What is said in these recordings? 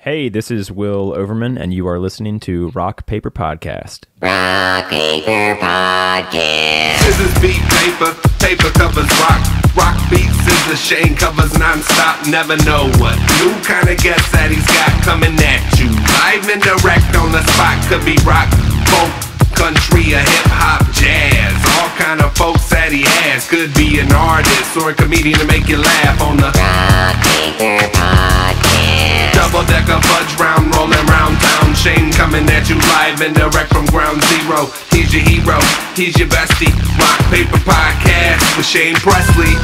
Hey, this is Will Overman, and you are listening to Rock Paper Podcast. Rock Paper Podcast. This is beat paper, paper covers rock. Rock beats is the Shane covers non-stop. Never know what new kind of guest that he's got coming at you. Live and direct on the spot. Could be rock, folk, country, or hip-hop, jazz. All kind of folks that he has. Could be an artist or a comedian to make you laugh on the Rock Paper Podcast. double-decker fudge round, rolling round town. Shane coming at you live and direct from ground zero. He's your hero, he's your bestie. Rock Paper Podcast with Shane Presley.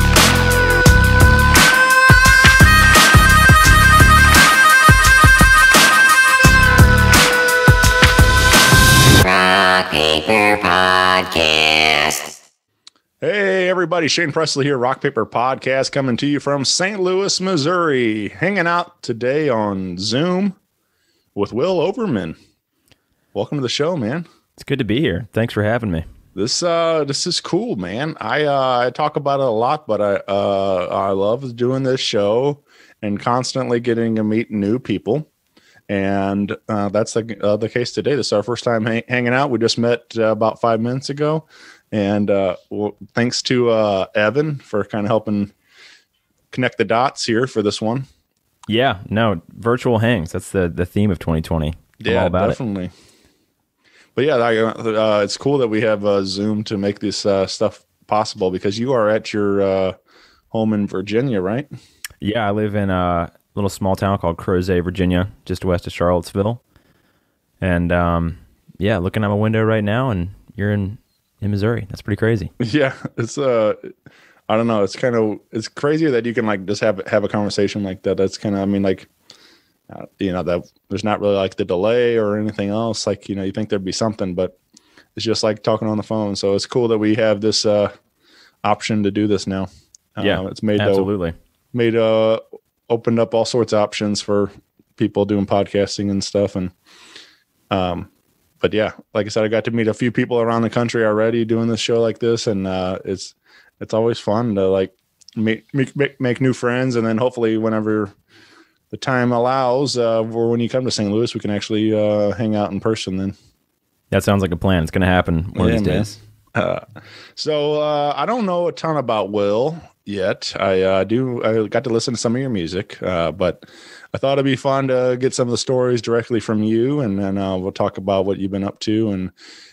Rock Paper Podcast. Hey everybody, Shane Presley here, Rock Paper Podcast, coming to you from St. Louis, Missouri. Hanging out today on Zoom with Will Overman. Welcome to the show, man. It's good to be here. Thanks for having me. This is cool, man. I talk about it a lot, but I love doing this show and constantly getting to meet new people. And that's the case today. This is our first time hanging out. We just met about 5 minutes ago. And thanks to Evan for kind of helping connect the dots here for this one. Yeah, no, virtual hangs. That's the theme of 2020. I'm all about definitely. But yeah, it's cool that we have Zoom to make this stuff possible, because you are at your home in Virginia, right? Yeah, I live in a little small town called Crozet, Virginia, just west of Charlottesville. And yeah, looking out my window right now, and you're in Missouri. That's pretty crazy. Yeah, it's I don't know. It's crazy that you can like just have a conversation like that. That's kind of, I mean, like, that there's not really like the delay or anything else. Like, you think there'd be something, but it's just like talking on the phone. So it's cool that we have this option to do this now. Yeah, it's made absolutely opened up all sorts of options for people doing podcasting and stuff. And but yeah, like I said, I got to meet a few people around the country already doing this show like this, and it's always fun to like make new friends, and then hopefully whenever the time allows, or when you come to St. Louis, we can actually hang out in person. Then that sounds like a plan. It's going to happen one of these days. So I don't know a ton about Will yet. I got to listen to some of your music, but I thought it'd be fun to get some of the stories directly from you, and then we'll talk about what you've been up to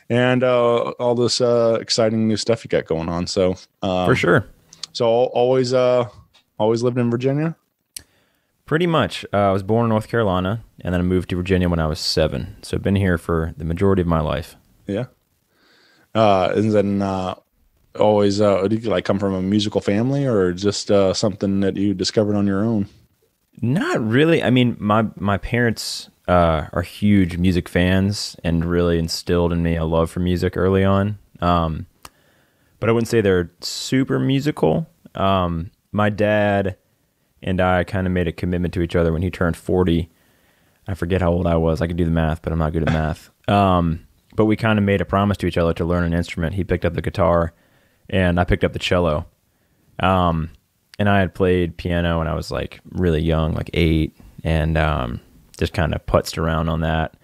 and all this exciting new stuff you got going on. So for sure. So always lived in Virginia? Pretty much. I was born in North Carolina, and then I moved to Virginia when I was 7. So I've been here for the majority of my life. Yeah. And then always, did you like come from a musical family, or just something that you discovered on your own? Not really. I mean, my parents are huge music fans and really instilled in me a love for music early on. But I wouldn't say they're super musical. My dad and I kind of made a commitment to each other when he turned 40. I forget how old I was. I could do the math, but I'm not good at math. But we kind of made a promise to each other to learn an instrument. He picked up the guitar, and I picked up the cello. And I had played piano when I was like really young, like 8, and just kind of putzed around on that.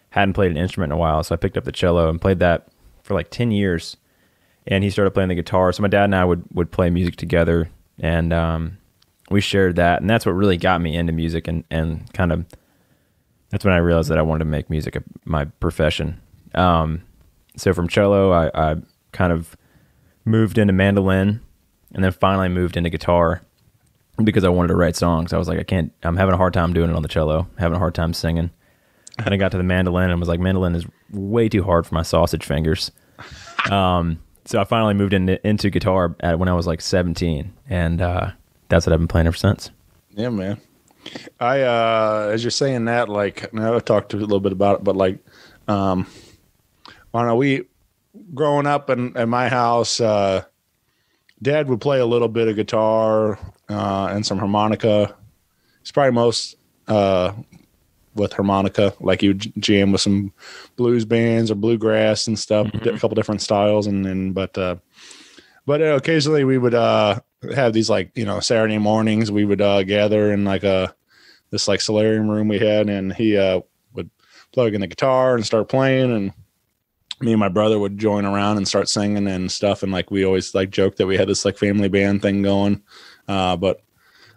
Hadn't played an instrument in a while, so I picked up the cello and played that for like 10 years. And he started playing the guitar. So my dad and I would play music together, and we shared that. And that's what really got me into music, and kind of that's when I realized that I wanted to make music my profession. So from cello, I kind of moved into mandolin, and then finally moved into guitar because I wanted to write songs. I was like, I'm having a hard time doing it on the cello, having a hard time singing. And I got to the mandolin and was like, mandolin is way too hard for my sausage fingers. So I finally moved into guitar when I was like 17, and that's what I've been playing ever since. Yeah, man. As you're saying that, like, now I've talked a little bit about it, but like, I don't know, we growing up in my house, Dad would play a little bit of guitar and some harmonica. It's probably most with harmonica, like you jam with some blues bands or bluegrass and stuff, a couple different styles, but occasionally we would have these, like, Saturday mornings we would gather in like a this like solarium room we had, and he would plug in the guitar and start playing, and me and my brother would join around and start singing and stuff. And like we always like joked that we had this like family band thing going, but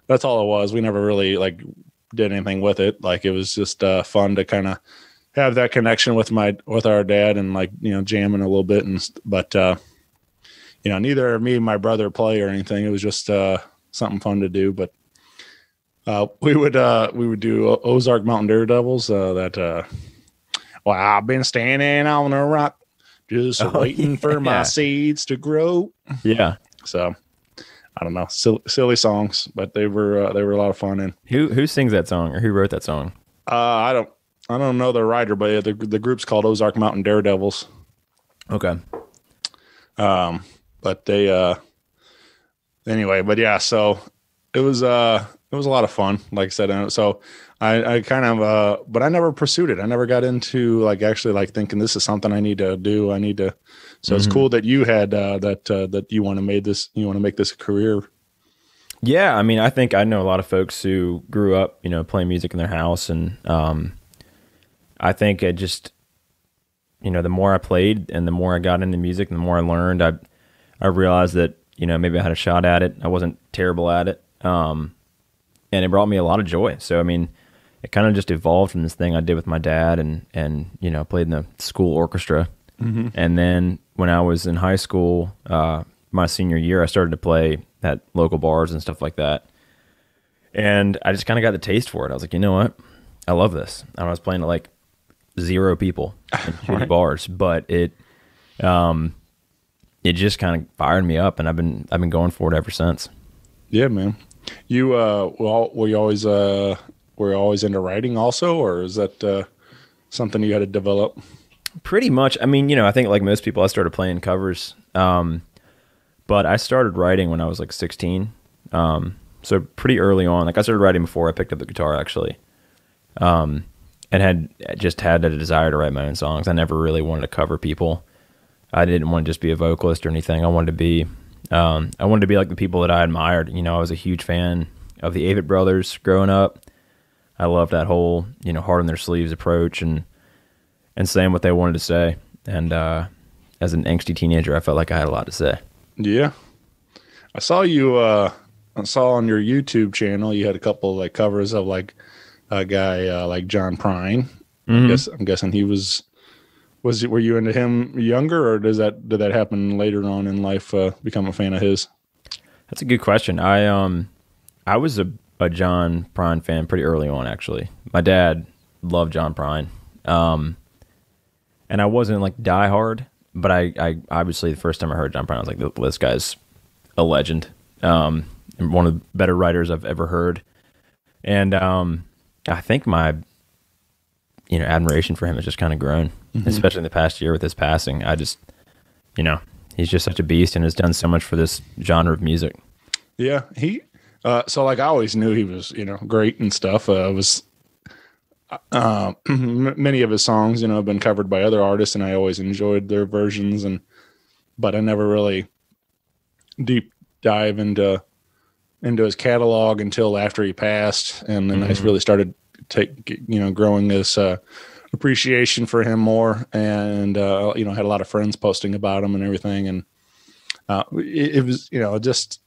that's all it was. We never really like did anything with it. Like it was just fun to kind of have that connection with our dad and like, you know, jamming a little bit. But you know, neither me and my brother play or anything. It was just something fun to do. But we would do Ozark Mountain Daredevils. Well, I've been standing on a rock, just waiting for my seeds to grow. Yeah. So I don't know, silly songs, but they were a lot of fun. And who sings that song, or who wrote that song? I don't know the writer, but the group's called Ozark Mountain Daredevils. Okay. But they anyway, but yeah, so it was a lot of fun, like I said. And so I kind of but I never pursued it. I never got into like actually like thinking this is something I need to do. So it's cool that you had that you want to make this a career. Yeah, I mean, I think I know a lot of folks who grew up, you know, playing music in their house, and I think it just, you know, the more I played and the more I got into music and the more I learned, I realized that, you know, maybe I had a shot at it. I wasn't terrible at it. And it brought me a lot of joy. So, I mean, it kind of just evolved from this thing I did with my dad and you know, played in the school orchestra. Mm-hmm. And then when I was in high school, my senior year, I started to play at local bars and stuff like that. And I just kind of got the taste for it. I was like, you know what? I love this. And I was playing to like 0 people in 2 bars, but it just kind of fired me up, and I've been going for it ever since. Yeah, man. You were you always into writing also, or is that something you had to develop? Pretty much. I mean, you know, I think like most people, I started playing covers, but I started writing when I was like 16. So pretty early on. Like I started writing before I picked up the guitar, actually, and had a desire to write my own songs. I never really wanted to cover people. I didn't want to just be a vocalist or anything. I wanted to be like the people that I admired. You know, I was a huge fan of the Avett Brothers growing up. I loved that whole, you know, heart on their sleeves approach and saying what they wanted to say. And as an angsty teenager, I felt like I had a lot to say. Yeah. I saw on your YouTube channel, you had a couple like covers of like a guy like John Prine. Mm-hmm. I'm guessing he were you into him younger, or did that happen later on in life, become a fan of his? That's a good question. I was a John Prine fan pretty early on, actually. My dad loved John Prine. And I wasn't like diehard, but I obviously the first time I heard John Prine, I was like, this guy's a legend. And one of the better writers I've ever heard. And I think my, you know, admiration for him has just kind of grown, especially in the past year with his passing. I just, you know, he's just such a beast and has done so much for this genre of music. Yeah, so like I always knew he was, you know, great and stuff. Many of his songs, you know, have been covered by other artists, and I always enjoyed their versions. But I never really deep dive into his catalog until after he passed, and then I really started growing this appreciation for him more, and you know, had a lot of friends posting about him and everything, and it was, you know, just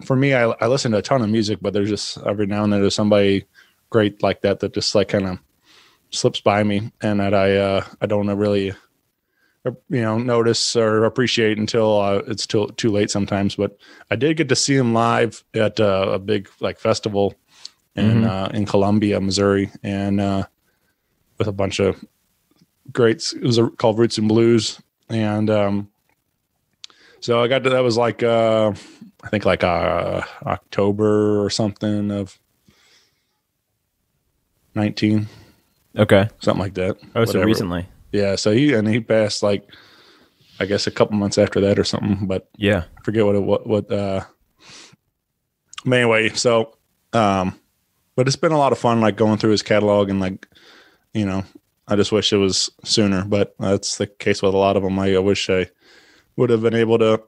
for me, I listen to a ton of music, but there's just every now and then there's somebody great like that just like kind of slips by me, and that I don't really, you know, notice or appreciate until it's too late sometimes. But I did get to see him live at a big like festival in Columbia, Missouri, and with a bunch of greats. It was called Roots and Blues, and so I got to, that was like I think like October or something of 19. Okay. Something like that. Oh, whatever. So recently. Yeah. So he passed like, I guess a couple months after that or something, but yeah, I forget but anyway, so, but it's been a lot of fun, like going through his catalog, and like, you know, I just wish it was sooner, but that's the case with a lot of them. I wish I would have been able to,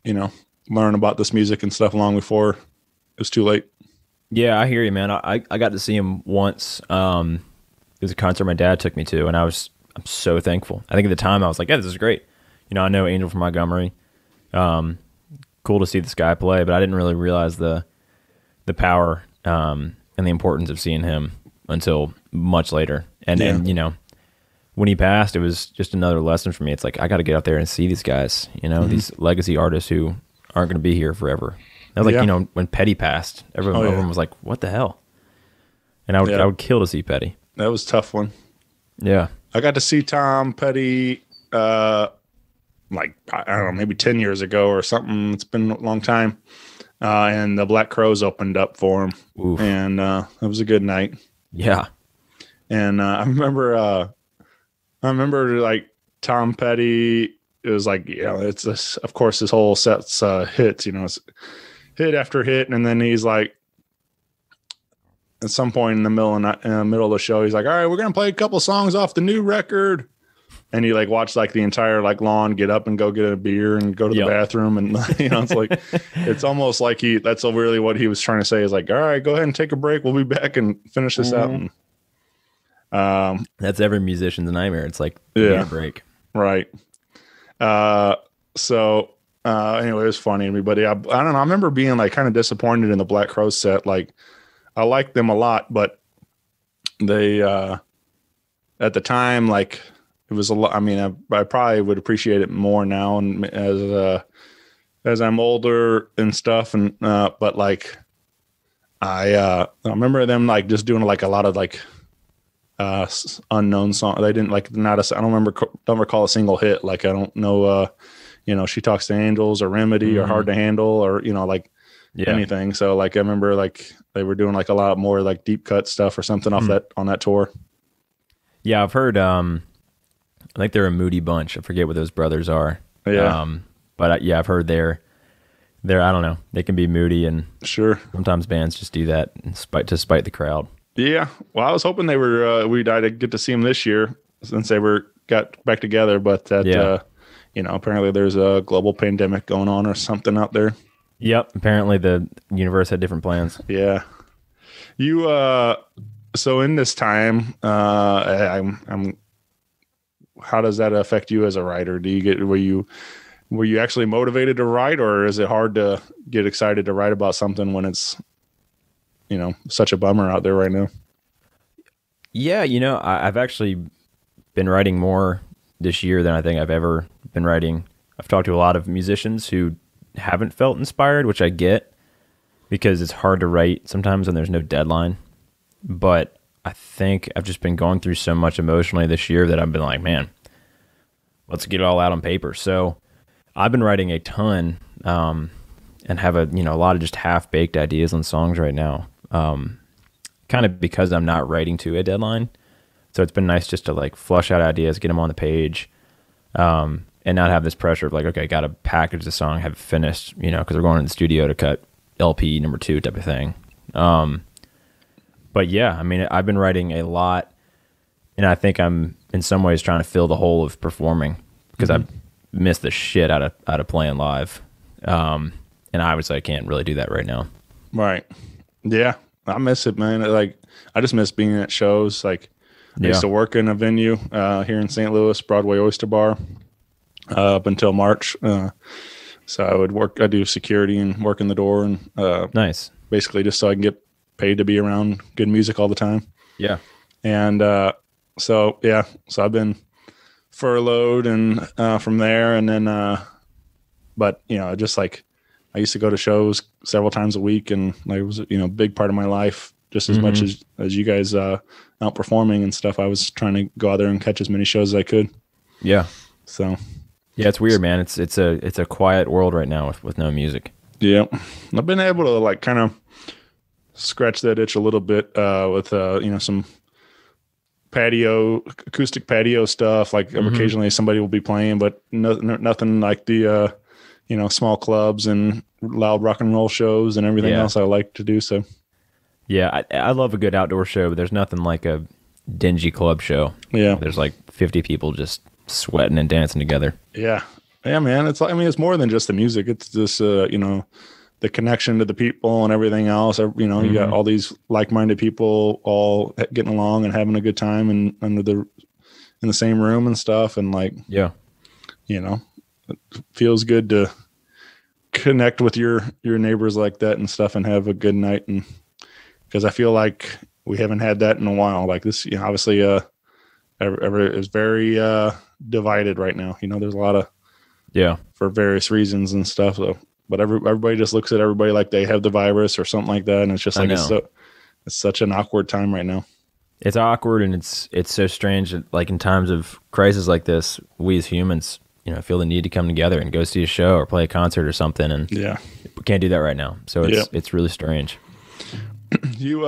you know, learn about this music and stuff long before it was too late. Yeah, I hear you, man. I got to see him once. It was a concert my dad took me to, and I'm so thankful. I think at the time I was like, yeah, this is great. I know Angel from Montgomery. Cool to see this guy play, but I didn't really realize the power and the importance of seeing him until much later. And when he passed, it was just another lesson for me. It's like I got to get out there and see these guys. These legacy artists who aren't going to be here forever. That was like when Petty passed, everyone was like, "What the hell?" And I would kill to see Petty. That was a tough one. Yeah, I got to see Tom Petty, like I don't know, maybe 10 years ago or something. It's been a long time. And the Black Crowes opened up for him. Oof. And it was a good night. Yeah. And I remember like Tom Petty. It was like, it's this, of course, this whole set's hits. It's hit after hit, and then he's like, at some point in the middle of the show, he's like, "All right, we're gonna play a couple songs off the new record," and he like watched like the entire like lawn get up and go get a beer and go to the bathroom, and it's like it's almost like that's really what he was trying to say is like, "All right, go ahead and take a break. We'll be back and finish this out." And, that's every musician's nightmare. It's like a break, right? Anyway, it was funny, everybody. I don't know. I remember being like kind of disappointed in the Black Crowes set. Like, I liked them a lot, but they, at the time, like it was a lot. I mean, I probably would appreciate it more now. And as I'm older and stuff. And, but like, I remember them like just doing like a lot of like, unknown song. They didn't like, I don't recall a single hit. Like, I don't know, She Talks to Angels or Remedy or Hard to Handle or, anything. So like, I remember like they were doing like a lot more like deep cut stuff or something off on that tour. Yeah. I've heard, I think they're a moody bunch. I forget what those brothers are. Yeah. But I've heard they're, I don't know. They can be moody and sure. Sometimes bands just do that to spite the crowd. Yeah. Well, I was hoping they were, I'd get to see them this year since they got back together, but that, apparently there's a global pandemic going on or something out there. Yep. Apparently the universe had different plans. Yeah. You, so in this time, how does that affect you as a writer? Were you actually motivated to write, or is it hard to get excited to write about something when it's, such a bummer out there right now? Yeah. I've actually been writing more this year than I think I've ever been writing. I've talked to a lot of musicians who haven't felt inspired, which I get because it's hard to write sometimes when there's no deadline. But I think I've just been going through so much emotionally this year that I've been like, man, let's get it all out on paper. So I've been writing a ton and have a lot of just half-baked ideas on songs right now, kind of because I'm not writing to a deadline. So it's been nice just to like flush out ideas, get them on the page, and not have this pressure of like, okay, got to package the song, have it finished, because we're going to the studio to cut LP number 2 type of thing. But yeah, I mean, I've been writing a lot, and I think I'm in some ways trying to fill the hole of performing because I've missed the shit out of playing live. And obviously I can't really do that right now. Right. Yeah. I miss it, man. Like, I just miss being at shows. Like, I used to work in a venue here in St. Louis, Broadway Oyster Bar, up until March. So I do security and work in the door, and nice. Basically just so I can get paid to be around good music all the time. Yeah. And so I've been furloughed and from there, and then but just like I used to go to shows several times a week, and like, it was a big part of my life, just as much as you guys out performing and stuff. I was trying to go out there and catch as many shows as I could. Yeah. So yeah, it's weird, man. It's a quiet world right now with no music. Yeah. I've been able to like kind of scratch that itch a little bit with some acoustic patio stuff. Like occasionally somebody will be playing, but nothing like the small clubs and loud rock and roll shows and everything else I like to do. So yeah, I love a good outdoor show, but there's nothing like a dingy club show. Yeah. There's like 50 people just sweating and dancing together. Yeah. Yeah, man. It's more than just the music. It's this, the connection to the people and everything else. You know, you got all these like-minded people all getting along and having a good time and in the same room and stuff. And like, Yeah. you know, it feels good to connect with your neighbors like that and stuff and have a good night. And because I feel like we haven't had that in a while. Like this, you know, obviously, is very divided right now. You know, there's a lot of for various reasons and stuff. So, but everybody just looks at everybody like they have the virus or something like that, and it's just like it's such an awkward time right now. It's awkward, and it's so strange that, like, in times of crisis like this, we as humans, you know, feel the need to come together and go see a show or play a concert or something, and we can't do that right now. So it's really strange. You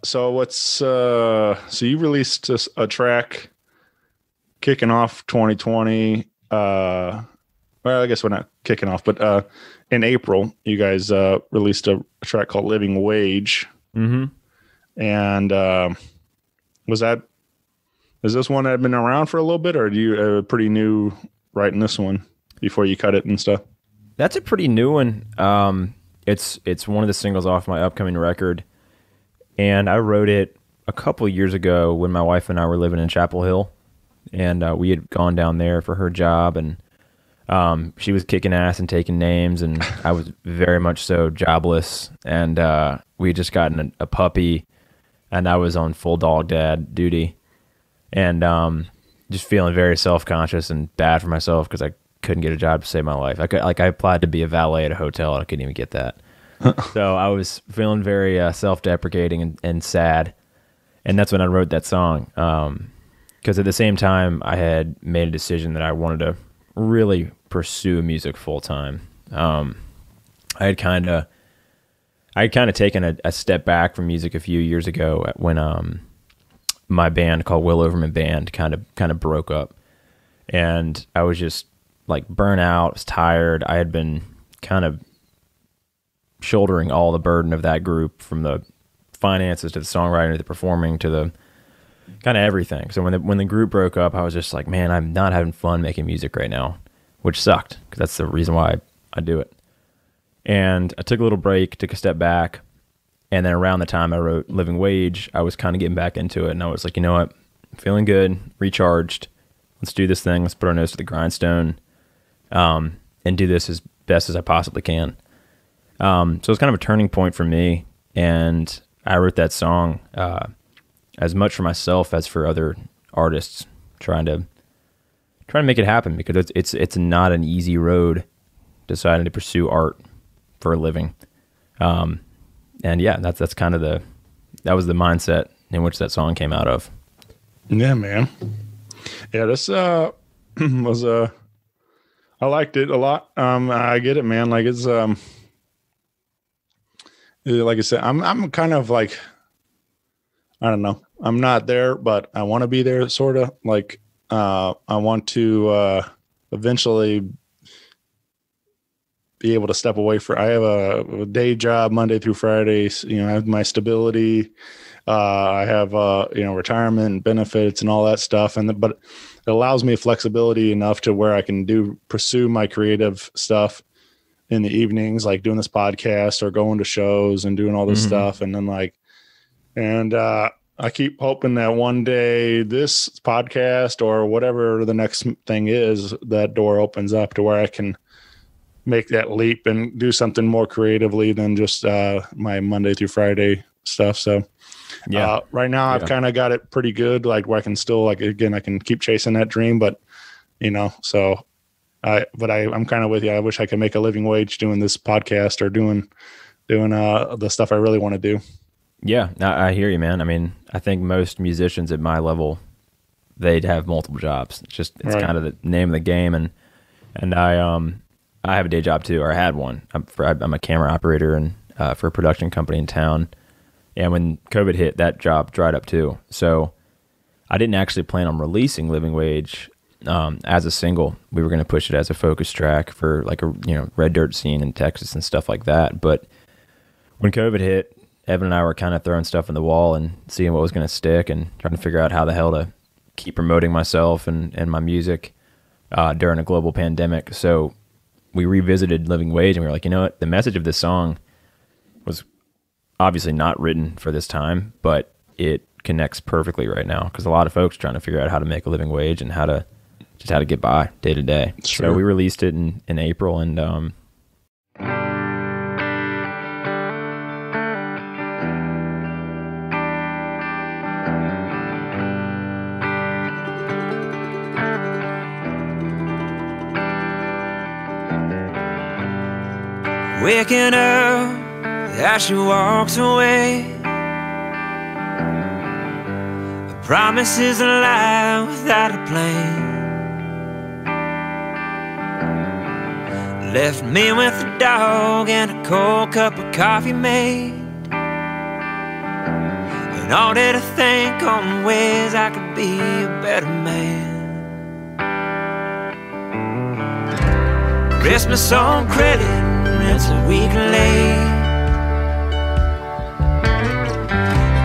so you released a track kicking off 2020. Well, I guess we're not kicking off, but in April, you guys released a track called "Living Wage." Mm-hmm. And is this one that had been around for a little bit, or do you pretty new writing this one before you cut it and stuff? That's a pretty new one. It's one of the singles off my upcoming record, and I wrote it a couple years ago when my wife and I were living in Chapel Hill, and we had gone down there for her job, and she was kicking ass and taking names, and I was very much so jobless, and we had just gotten a puppy, and I was on full dog dad duty, and just feeling very self-conscious and bad for myself because I couldn't get a job to save my life. I applied to be a valet at a hotel, and I couldn't even get that. So I was feeling very self-deprecating and sad, and that's when I wrote that song. Because at the same time, I had made a decision that I wanted to really pursue music full time. I had kind of taken a step back from music a few years ago when my band called Will Overman Band kind of broke up, and I was just like burnt out, was tired. I had been kind of shouldering all the burden of that group, from the finances to the songwriting to the performing to the kind of everything. So when the group broke up, I was just like, man, I'm not having fun making music right now, which sucked because that's the reason why I do it. And I took a little break, took a step back, and then around the time I wrote Living Wage, I was kind of getting back into it, and I was like, you know what, I'm feeling good, recharged. Let's do this thing. Let's put our nose to the grindstone, and do this as best as I possibly can. So it's kind of a turning point for me, and I wrote that song as much for myself as for other artists, trying to make it happen, because it's not an easy road deciding to pursue art for a living. And yeah, that's kind of that was the mindset in which that song came out of. Yeah, man. Yeah, this was I liked it a lot. I get it, man. Like it's like I said, I'm kind of like, I don't know. I'm not there, but I want to be there, sort of. Like, I want to eventually be able to step away I have a day job Monday through Friday. You know, I have my stability. I have, retirement and benefits and all that stuff. But it allows me flexibility enough to where I can pursue my creative stuff in the evenings, like doing this podcast or going to shows and doing all this stuff. And then I keep hoping that one day this podcast or whatever the next thing is, that door opens up to where I can make that leap and do something more creatively than just my Monday through Friday stuff. So right now I've kind of got it pretty good, like where I can still, like, again, I can keep chasing that dream, but so I'm kind of with you. I wish I could make a living wage doing this podcast or doing the stuff I really want to do. Yeah, I hear you, man. I mean, I think most musicians at my level, they'd have multiple jobs. It's right. Kind of the name of the game. And I have a day job too, or I had one. I'm a camera operator and for a production company in town. And when COVID hit, that job dried up too. So I didn't actually plan on releasing Living Wage as a single. We were going to push it as a focus track for like a red dirt scene in Texas and stuff like that. But when COVID hit, Evan and I were kind of throwing stuff in the wall and seeing what was going to stick and trying to figure out how the hell to keep promoting myself and my music during a global pandemic. So we revisited Living Wage, and we were like, you know what? The message of this song was obviously not written for this time, but it connects perfectly right now because a lot of folks are trying to figure out how to make a living wage and how to get by day to day. Sure. So we released it in April, and waking up as she walks away, a promise is a lie without a plan. Left me with a dog and a cold cup of coffee made, and all that I think on ways I could be a better man. Christmas on credit, it's a week late.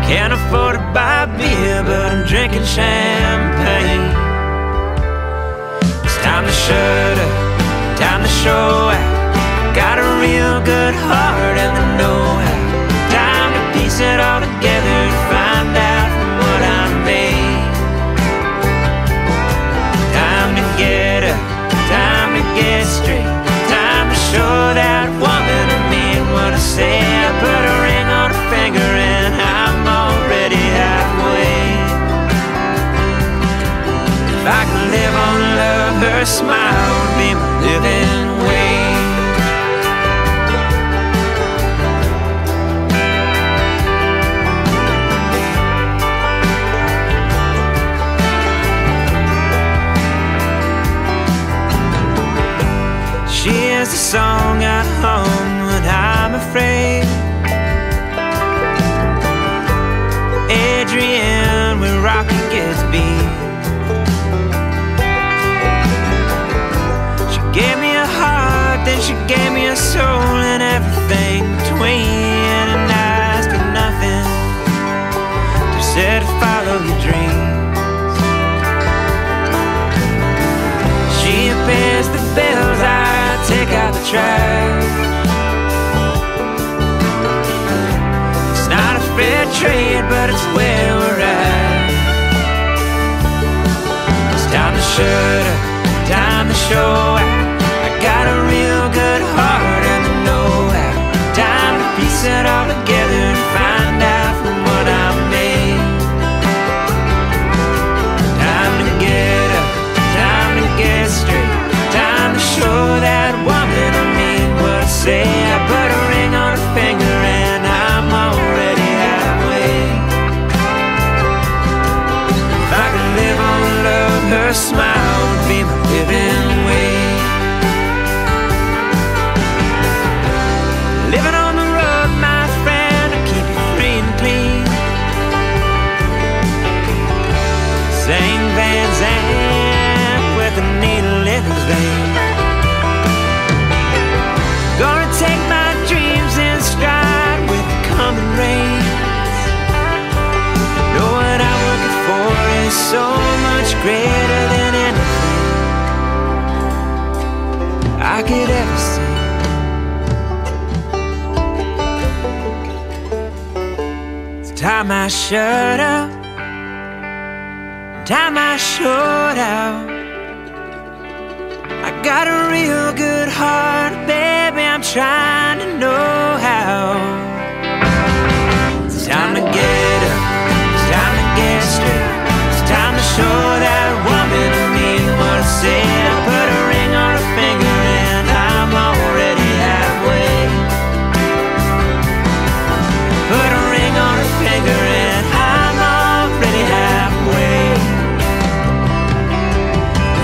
Can't afford to buy beer, but I'm drinking champagne. It's time to shut up, time to show out. Got a real good heart and the know-how. Time to piece it all together and find out from what I made. Time to get up, time to get straight. Time to show that woman I mean what I say. I put a ring on her finger and I'm already halfway. If I could live on love, her smile would be my living wage. She is the song I hum when I'm afraid. Adrienne with Rocky Gatsby. She gave me a heart, then she gave me a soul, and everything between. And I asked her nothing, just said follow your dreams. She pays the bills, I take out the trash. It's not a fair trade, but it's where we're at. It's time to shut up, time to show out. I got a real good heart and I know how. Time to piece it all together and find out from what I made. Time to get up, time to get straight. Time to show that woman I mean what I say. I put a ring on her finger and I'm already halfway. If I could live on love, her smile would be my living wage. Living on the road, my friend, to keep you free and clean. Sing Van Zandt with a needle in his vein. Gonna take my dreams in stride with the coming rains. Know what I'm working for is so much greater than anything I could ever see. It's time I shut up, time I showed out. I got a real good heart, baby, I'm trying to know how. It's time to get up, it's time to get straight. It's time to show that woman I mean what I say. I put a ring on her finger and I'm already halfway. Put a ring on her finger and I'm already halfway.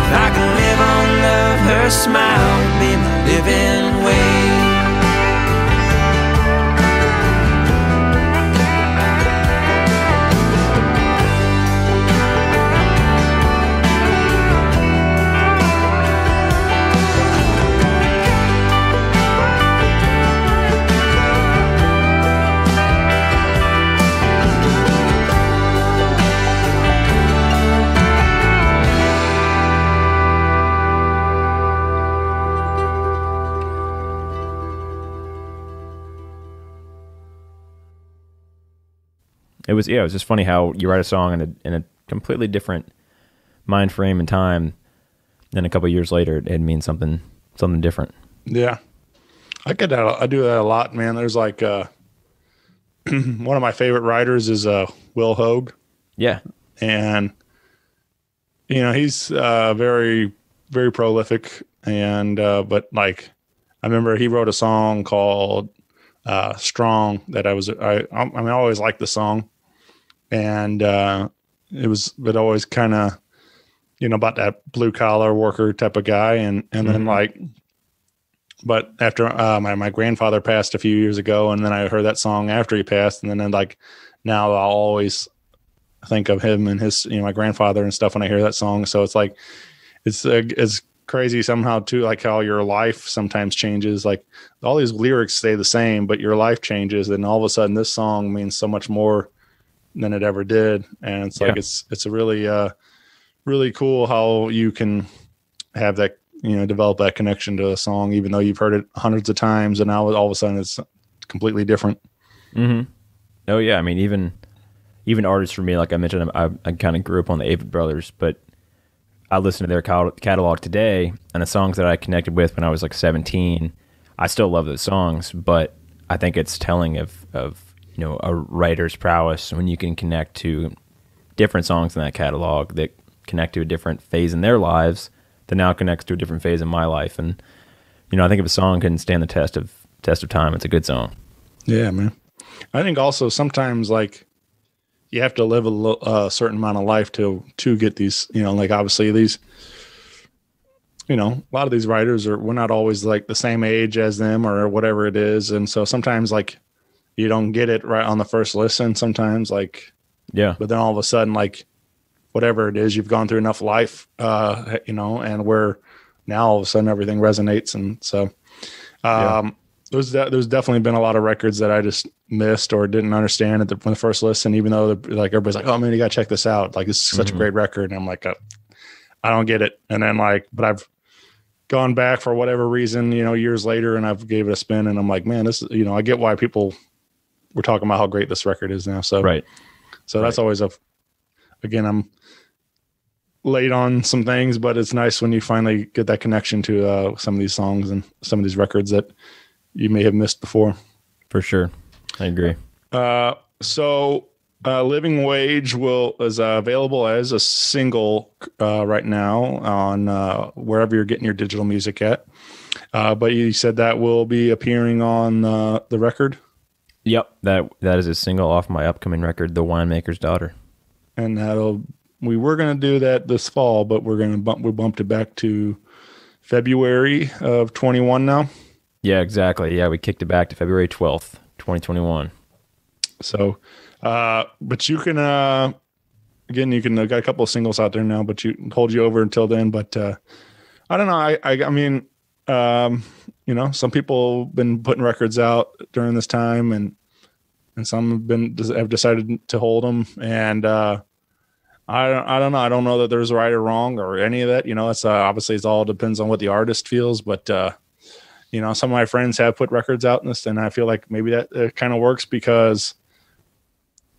If I can live on love, her smile would be my living wage. it was just funny how you write a song in a completely different mind frame and time, then a couple of years later it means something different. Yeah. I do that a lot, man. There's like one of my favorite writers is Will Hogue. Yeah. And he's very, very prolific, and but like I remember he wrote a song called Strong that I always liked the song, and it always kind of about that blue collar worker type of guy, and then like, but after my grandfather passed a few years ago, and then I heard that song after he passed, and then like now I'll always think of him and his my grandfather and stuff when I hear that song. So it's like it's crazy somehow too, like how your life sometimes changes. Like all these lyrics stay the same, but your life changes, and all of a sudden this song means so much more than it ever did. And it's like it's a really really cool how you can have that develop that connection to a song even though you've heard it hundreds of times, and now all of a sudden it's completely different. Oh yeah, I mean even artists for me, like I mentioned, I kind of grew up on the Avett Brothers, but I listen to their catalog today, and the songs that I connected with when I was like 17, I still love those songs, but I think it's telling of a writer's prowess when you can connect to different songs in that catalog that connect to a different phase in their lives that now connects to a different phase in my life. And I think if a song can stand the test of time, it's a good song. Yeah, man. I think also sometimes like you have to live a certain amount of life to get these, like obviously these, a lot of these writers we're not always like the same age as them or whatever it is. And so sometimes like you don't get it right on the first listen sometimes, like, yeah, but then all of a sudden, like whatever it is, you've gone through enough life, and where now all of a sudden everything resonates. And so, there's definitely been a lot of records that I just missed or didn't understand when the first listen, even though like everybody's like, oh man, you gotta check this out. Like, this is such a great record. And I'm like, I don't get it. And then like, but I've gone back for whatever reason, years later, and I've gave it a spin, and I'm like, man, this is, I get why people were talking about how great this record is now. So, right. So that's always again, I'm late on some things, but it's nice when you finally get that connection to some of these songs and some of these records that you may have missed before. For sure. I agree. So Living Wage is available as a single right now on wherever you're getting your digital music at. But you said that will be appearing on the record? Yep. That is a single off my upcoming record, The Winemaker's Daughter. And we were going to do that this fall, but we bumped it back to February of 21 now. Yeah, exactly. Yeah, we kicked it back to February 12th, 2021. So, but you can, again, got a couple of singles out there now, but hold you over until then. But I don't know. I mean, some people have been putting records out during this time, and some have decided to hold them. And I don't know. I don't know that there's right or wrong or any of that. It's obviously it all depends on what the artist feels. But some of my friends have put records out in this, and I feel like maybe that kind of works because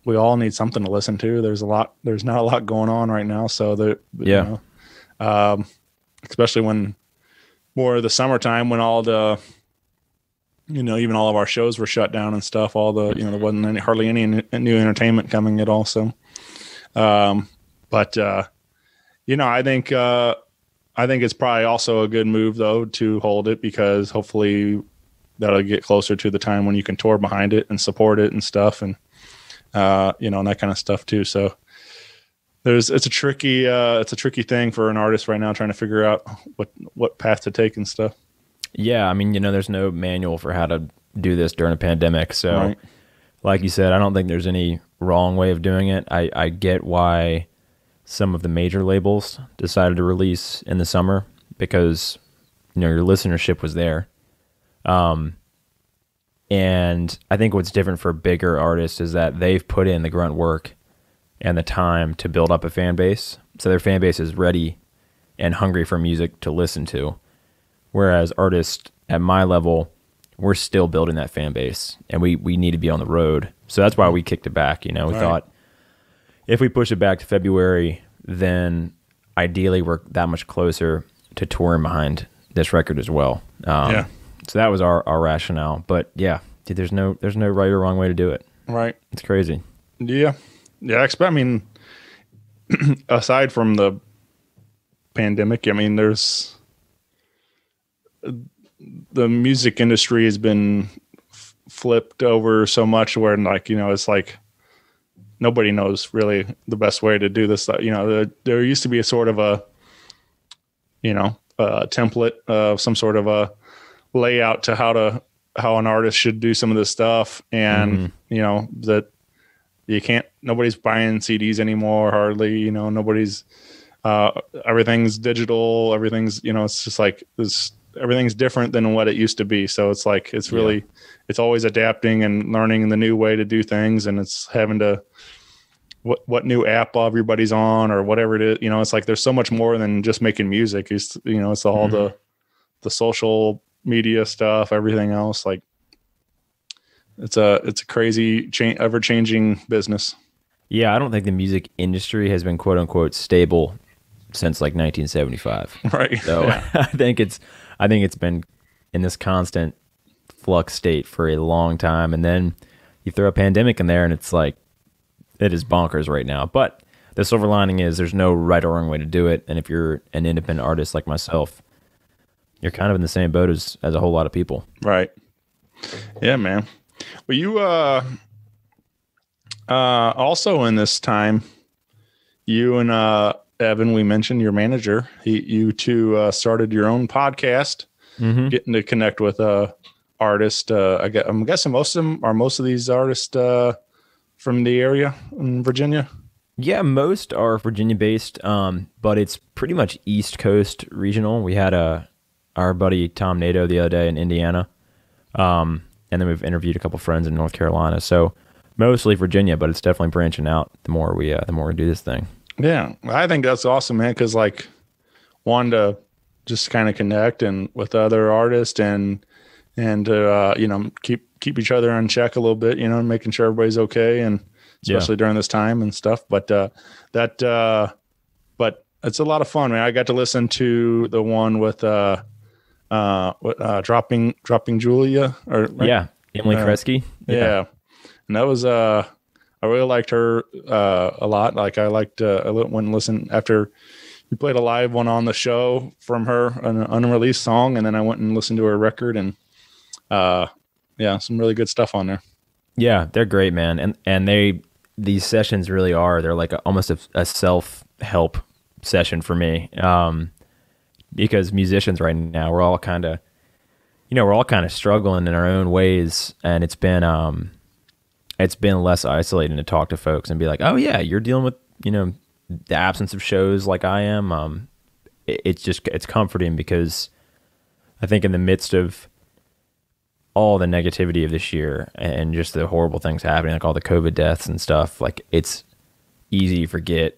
we all need something to listen to. There's not a lot going on right now. So especially when more of the summertime, when all the, even all of our shows were shut down and stuff, all the, there wasn't hardly any new entertainment coming at all. So, I think it's probably also a good move though to hold it, because hopefully that'll get closer to the time when you can tour behind it and support it and stuff, and and that kind of stuff too. So it's a tricky thing for an artist right now, trying to figure out what path to take and stuff. Yeah, I mean, there's no manual for how to do this during a pandemic. So, Like you said, I don't think there's any wrong way of doing it. I get why some of the major labels decided to release in the summer, because your listenership was there. And I think what's different for bigger artists is that they've put in the grunt work and the time to build up a fan base. So their fan base is ready and hungry for music to listen to. Whereas artists at my level, we're still building that fan base, and we need to be on the road. So that's why we kicked it back. We thought if we push it back to February, then ideally we're that much closer to touring behind this record as well. So that was our rationale. But yeah, dude, there's no right or wrong way to do it. Right. It's crazy. Yeah. I mean, aside from the pandemic, I mean, there's the music industry has been flipped over so much where, like, it's like nobody knows really the best way to do this. There used to be a sort of a template of some sort of a layout to how an artist should do some of this stuff. And, that nobody's buying CDs anymore, hardly, nobody's, everything's digital, everything's, it's just like this, everything's different than what it used to be. So it's like, it's really, it's always adapting and learning the new way to do things. And it's having to, what new app everybody's on or whatever it is, it's like, there's so much more than just making music. It's, it's all the social media stuff, everything else. Like it's a crazy ever changing business. Yeah. I don't think the music industry has been quote unquote stable since like 1975. Right. So I think it's been in this constant flux state for a long time. And then you throw a pandemic in there and it's like, it is bonkers right now. But the silver lining is there's no right or wrong way to do it. And if you're an independent artist like myself, you're kind of in the same boat as a whole lot of people. Right. Yeah, man. Well, you also in this time, you and Evan, we mentioned your manager. You two started your own podcast, getting to connect with artists. I'm guessing most of these artists from the area in Virginia. Yeah, most are Virginia based, but it's pretty much East Coast regional. We had our buddy Tom Nato the other day in Indiana, and then we've interviewed a couple friends in North Carolina. So mostly Virginia, but it's definitely branching out the more we do this thing. Yeah, I think that's awesome, man. Because like, one to just kind of connect and with other artists and keep each other on check a little bit, making sure everybody's okay, and especially during this time and stuff. But but it's a lot of fun, man. I got to listen to the one with dropping Julia, right? Emily Kresge. Yeah, and that was I really liked her a lot. Like I went and listened after we played a live one on the show from her, an unreleased song, and then I went and listened to her record, and some really good stuff on there. Yeah, they're great, man. And these sessions really are, they're like almost a self-help session for me. Because musicians right now, we're all kind of struggling in our own ways, and it's been less isolating to talk to folks and be like, oh yeah, you're dealing with, the absence of shows like I am. It's comforting because I think in the midst of all the negativity of this year and just the horrible things happening, like all the COVID deaths and stuff, like it's easy to forget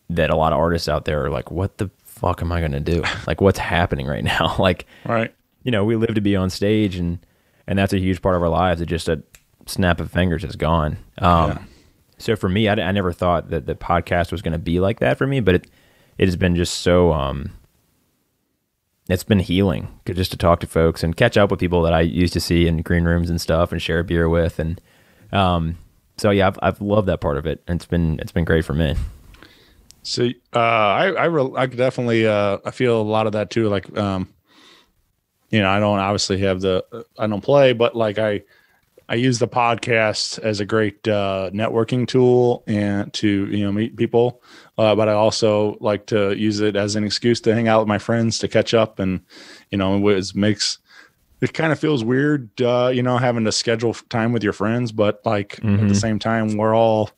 that a lot of artists out there are like, what the fuck am I going to do? Like what's happening right now? Like, right. We live to be on stage and that's a huge part of our lives. It just a snap of fingers is gone. So for me, I never thought that the podcast was going to be like that for me, but it has been just so, it's been healing just to talk to folks and catch up with people that I used to see in green rooms and stuff and share a beer with. And, so yeah, I've loved that part of it. And it's been great for me. So, I definitely, I feel a lot of that too. Like, I don't obviously I don't play, but like I use the podcast as a great networking tool and to meet people, but I also like to use it as an excuse to hang out with my friends, to catch up, and it kind of feels weird, having to schedule time with your friends, but like at the same time we're all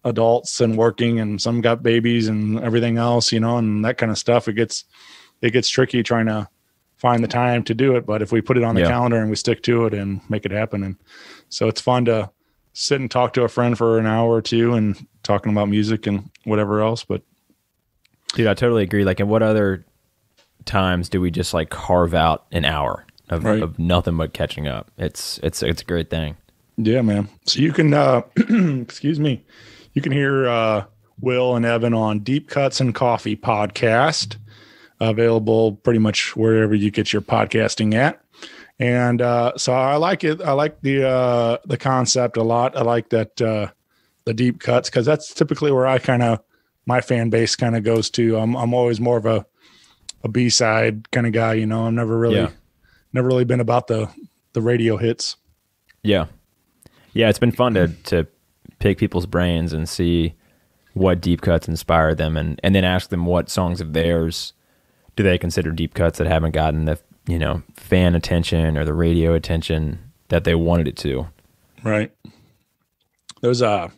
adults and working, and some got babies and everything else, and that kind of stuff. It gets tricky trying to find the time to do it, but if we put it on the calendar and we stick to it and make it happen. And so it's fun to sit and talk to a friend for an hour or two and talking about music and whatever else. But dude, I totally agree. Like, at what other times do we just like carve out an hour of, Right. of nothing but catching up. It's a great thing. Yeah, man. So you can, excuse me, you can hear Will and Evan on Deep Cuts and Coffee podcast, available pretty much wherever you get your podcasting at. And so I like it. I like the concept a lot. I like that the deep cuts, because that's typically where my fan base kind of goes to. I'm always more of a B-side kind of guy. You know, I'm never really been about the radio hits. Yeah. Yeah, it's been fun to pick people's brains and see what deep cuts inspire them, and then ask them what songs of theirs do they consider deep cuts that haven't gotten the, fan attention or the radio attention that they wanted it to. Right. There's a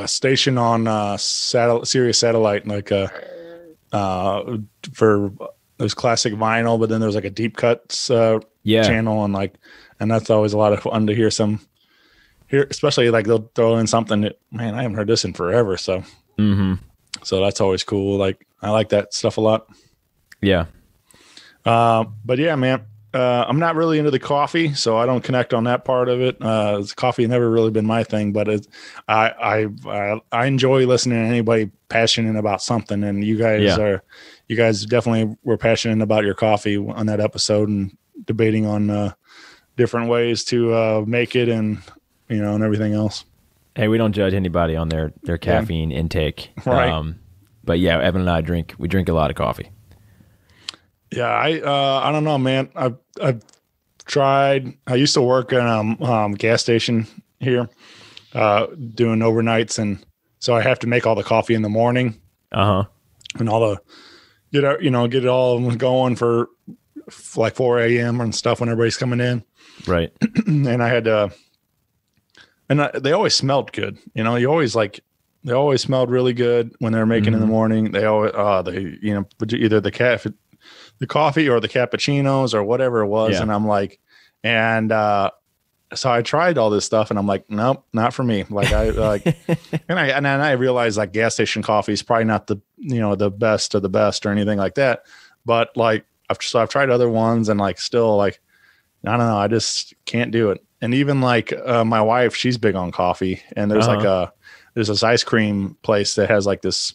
station on Sirius Satellite, like for there's classic vinyl, but then there's like a deep cuts channel, and that's always a lot of fun to hear especially like they'll throw in something that, man, I haven't heard this in forever. So, so that's always cool. Like, I like that stuff a lot. Yeah. But yeah, man, I'm not really into the coffee, so I don't connect on that part of it. Coffee has never really been my thing, but I enjoy listening to anybody passionate about something. And you guys definitely were passionate about your coffee on that episode, and debating on different ways to make it, and and everything else. Hey, we don't judge anybody on their caffeine intake. Right. But yeah, Evan and I drink a lot of coffee. Yeah, I don't know, man. I've tried. I used to work in a gas station here, doing overnights, and so I have to make all the coffee in the morning. And all the get it all going for like 4 a.m. and stuff when everybody's coming in. Right. And I had to, and they always smelled good. They always smelled really good when they were making in the morning. They always, either the coffee or the cappuccinos or whatever it was. Yeah. And I'm like, so I tried all this stuff, and I'm like, nope, not for me. Like and I realized like gas station coffee is probably not the, the best of the best or anything like that. But like, I've tried other ones, and like, still like, I don't know. I just can't do it. And even like, my wife, she's big on coffee, and there's there's this ice cream place that has like this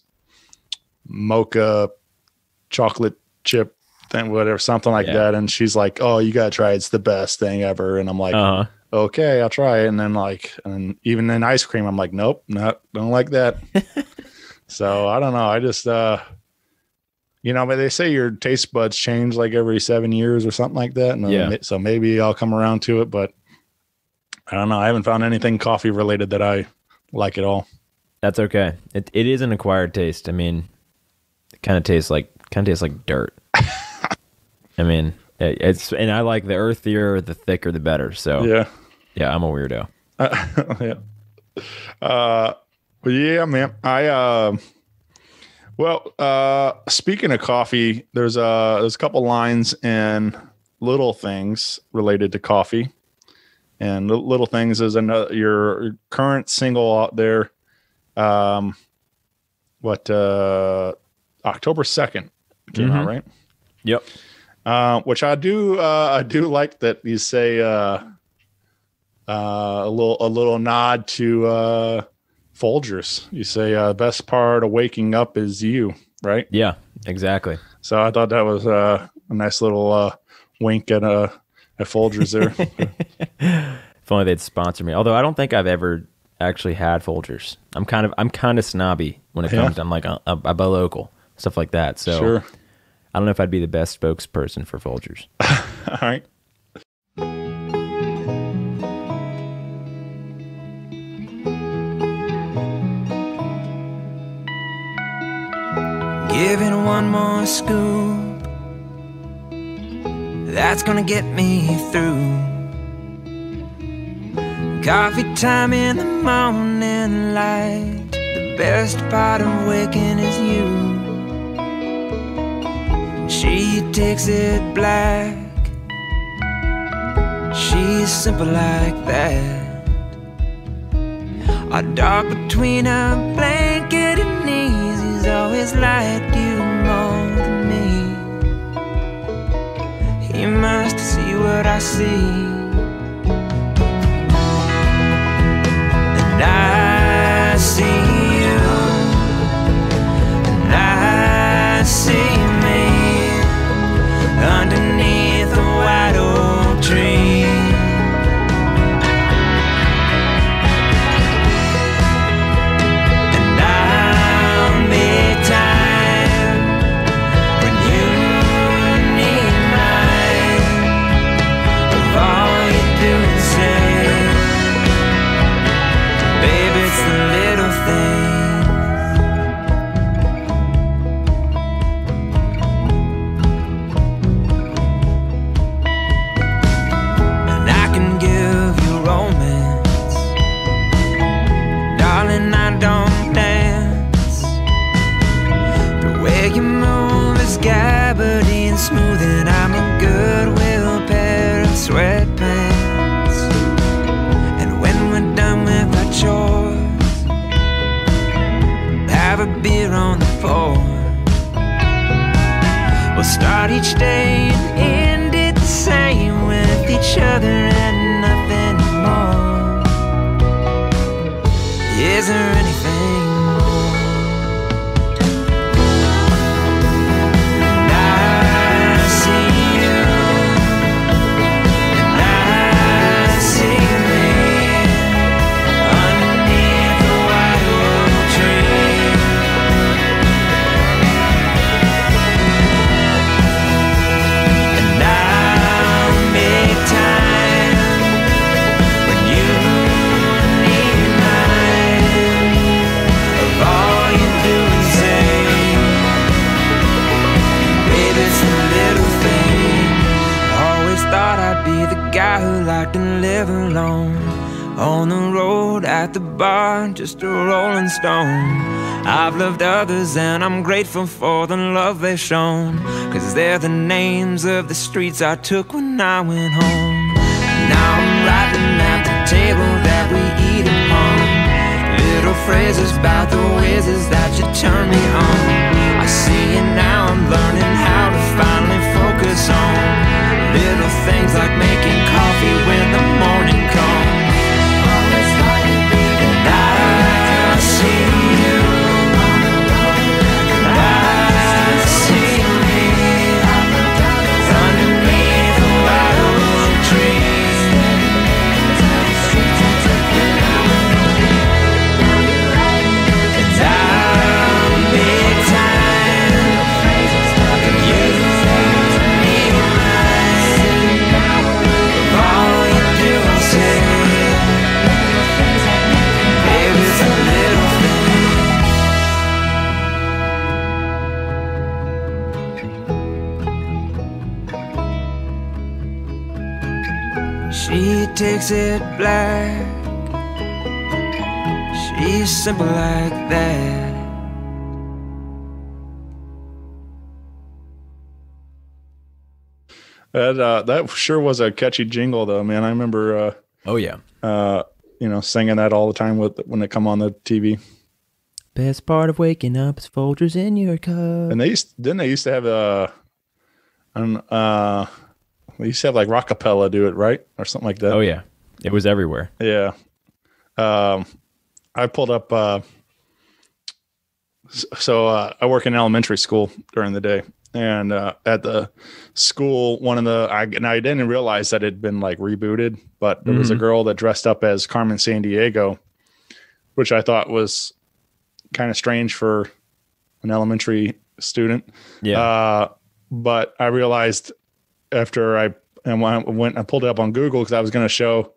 mocha chocolate chip thing, whatever, something like that. And she's like, oh, you got to try it. It's the best thing ever. And I'm like, okay, I'll try it. And then and even in ice cream, I'm like, nope, don't like that. So I don't know. I just, but they say your taste buds change like every 7 years or something like that. And so maybe I'll come around to it, but I don't know. I haven't found anything coffee related that I like at all. That's okay. It is an acquired taste. I mean, it kind of tastes like dirt. I mean, and I like the earthier, the thicker, the better. So yeah, I'm a weirdo. But yeah, man. Speaking of coffee, there's a couple lines in Little Things related to coffee, and Little Things is your current single out there. October 2nd came out, right? Yep. Which I do like that you say a little nod to Folgers. You say best part of waking up is you, right? Yeah, exactly. So I thought that was a nice little wink at Folgers there. If only they'd sponsor me. Although I don't think I've ever actually had Folgers. I'm kind of snobby when it comes to, I'm like a buy local, stuff like that. So sure. I don't know if I'd be the best spokesperson for Folgers. All right. Giving one more scoop, that's gonna get me through. Coffee time in the morning light, the best part of waking is you. She takes it black, she's simple like that. Our dog between her blanket and knees, he's always liked you more than me. He see. And I see you, and I see me underneath a white oak tree. And I'll make time when you need mine, of all you do and say. Baby, it's the little things. And I can give you romance, darling, I don't dance. The way you move is gabardine smooth, and I'm a goodwill pair of sweatpants. And when we're done with our chores, have a beer on the porch. We'll start each day and end it the same, with each other and nothing more. Is there anything more? And I see you, and I see me underneath the white oak tree. And I'll make time when you need mine, of all you do and say. Baby, it's the little thing. Always thought I'd be the guy who liked to live alone, on the road, at the bar, just a rolling stone. I've loved others and I'm grateful for the love they've shown, 'cause they're the names of the streets I took when I went home. Now I'm writing at the table that we eat upon, little phrases about the ways that you turn me on. I see it now, I'm learning how to finally focus on little things like making coffee when the morning comes. And I see you, and I see me underneath a white oak tree. And I'll make time when you need mine, of all you do and say. Baby, it's a little thing. She takes it black, she's simple like that. That sure was a catchy jingle, though, man. I remember, Oh yeah. singing that all the time when it come on the TV. Best part of waking up is Folgers in your cup. And they used to have they used to have like rockapella do it, right, or something like that. Oh yeah, it was everywhere. Yeah. I pulled up. So I work in elementary school during the day, and at the school, I didn't realize that it had been like rebooted, but there was a girl that dressed up as Carmen Sandiego, which I thought was kind of strange for an elementary student. Yeah. But I realized after I pulled it up on Google, because I was going to show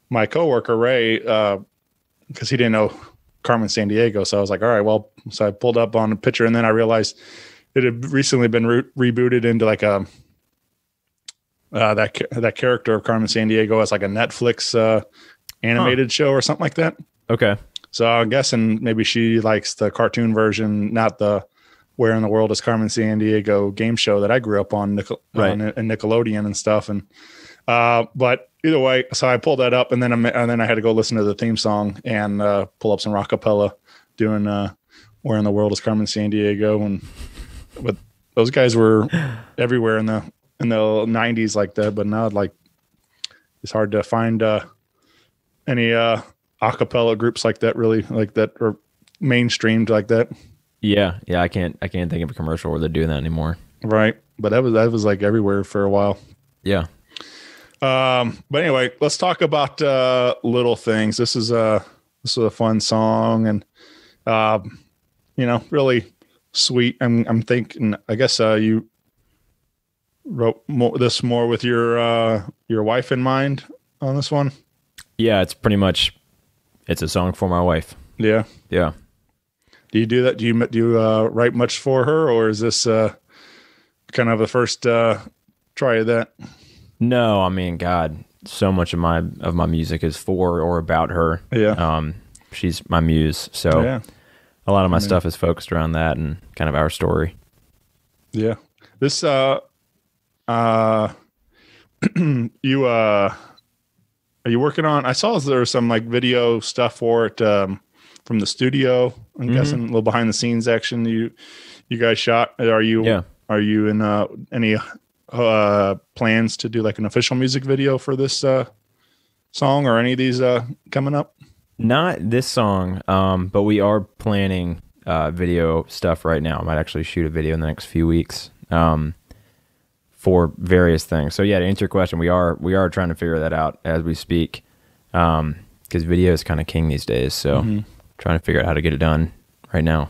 my coworker Ray, because he didn't know Carmen Sandiego. So I was like, all right, well, so I pulled up on a picture, and then I realized it had recently been rebooted into like a that character of Carmen Sandiego as like a Netflix animated show or something like that. Okay. So I'm guessing maybe she likes the cartoon version, not the Where in the World is Carmen Sandiego game show that I grew up on, Right. on Nickelodeon and stuff. And but either way, so I pulled that up, and then I had to go listen to the theme song and pull up some rockapella doing Where in the World is Carmen Sandiego. But those guys were everywhere in the 90s like that, but now like it's hard to find any a cappella groups like that really like that or mainstreamed like that. Yeah, I can't think of a commercial where they're doing that anymore. Right, but that was like everywhere for a while. Yeah. But anyway, let's talk about Little Things. This is a fun song and really sweet. I'm thinking. I guess you wrote this more with your wife in mind on this one. Yeah, it's pretty much. It's a song for my wife. Yeah. Yeah. Do you do that? Do you write much for her, or is this kind of the first try of that? No, I mean, God, so much of my music is for or about her. Yeah. She's my muse, so Yeah. a lot of my stuff is focused around that and kind of our story. Yeah. This you are you working on? I saw there was some like video stuff for it from the studio. I'm guessing a little behind the scenes action you guys shot. Are you in any plans to do like an official music video for this song or any of these coming up? Not this song, but we are planning video stuff right now. I might actually shoot a video in the next few weeks for various things. So yeah, to answer your question, we are trying to figure that out as we speak, because video is kind of king these days. So trying to figure out how to get it done right now.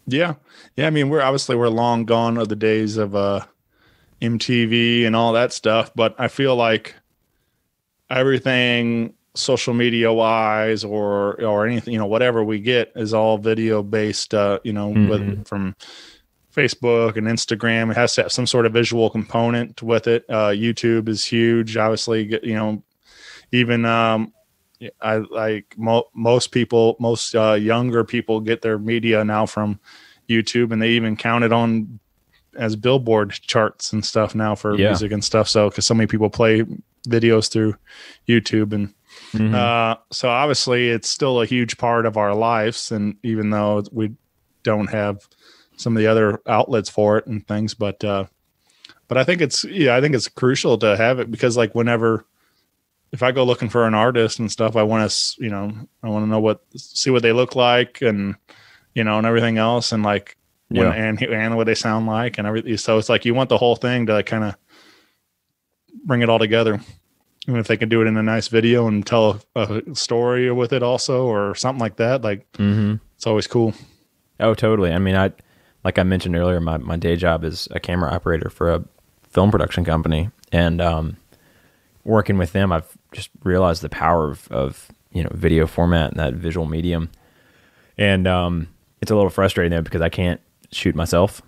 Yeah. I mean, we're long gone of the days of MTV and all that stuff, but I feel like everything social media wise or anything, whatever we get is all video based, with, from Facebook and Instagram. It has to have some sort of visual component with it. YouTube is huge, obviously, even, I like most younger people get their media now from YouTube, and they even count it on as Billboard charts and stuff now for music and stuff. So, cause so many people play videos through YouTube and, so obviously it's still a huge part of our lives. And even though we don't have some of the other outlets for it and things, but I think it's crucial to have it because like if I go looking for an artist and stuff, I want to, see what they look like and, and everything else. And like, and what they sound like and everything. So it's like, you want the whole thing to kind of bring it all together. Even if they can do it in a nice video and tell a story with it also, or something like that, like it's always cool. Oh, totally. I mean, like I mentioned earlier, my day job is a camera operator for a film production company, and working with them, I've just realized the power of video format and that visual medium. And it's a little frustrating though because I can't shoot myself.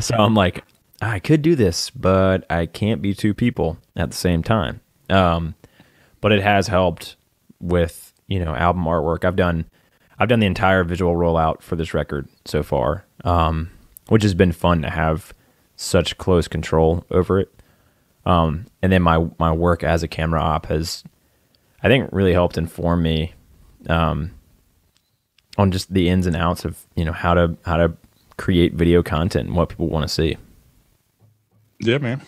So I'm like, I could do this, but I can't be two people at the same time. But it has helped with album artwork. I've done the entire visual rollout for this record so far, which has been fun to have such close control over it. And then my work as a camera op has, I think, really helped inform me on just the ins and outs of how to create video content and what people want to see. Yeah, man.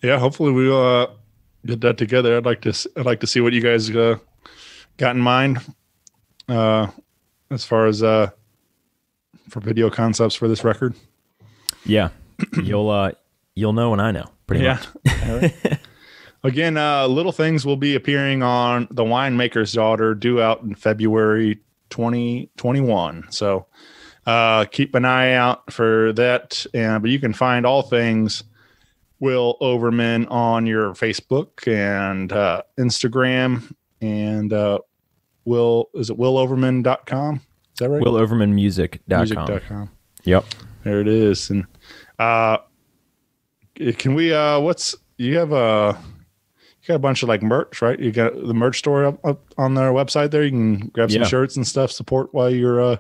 Yeah, hopefully we'll get that together. I'd like to see what you guys got in mind as far as for video concepts for this record. Yeah, you'll know when I know. Pretty much. All right. Again, Little Things will be appearing on The Winemaker's Daughter, due out in February 2021. So keep an eye out for that. But you can find all things Will Overman on your Facebook and Instagram, and willoverman.com. Is that right? willovermanmusic.com. Music.com. Yep. There it is. And can we you got a bunch of like merch, right? You got the merch store up on their website there. You can grab some shirts and stuff, support while you're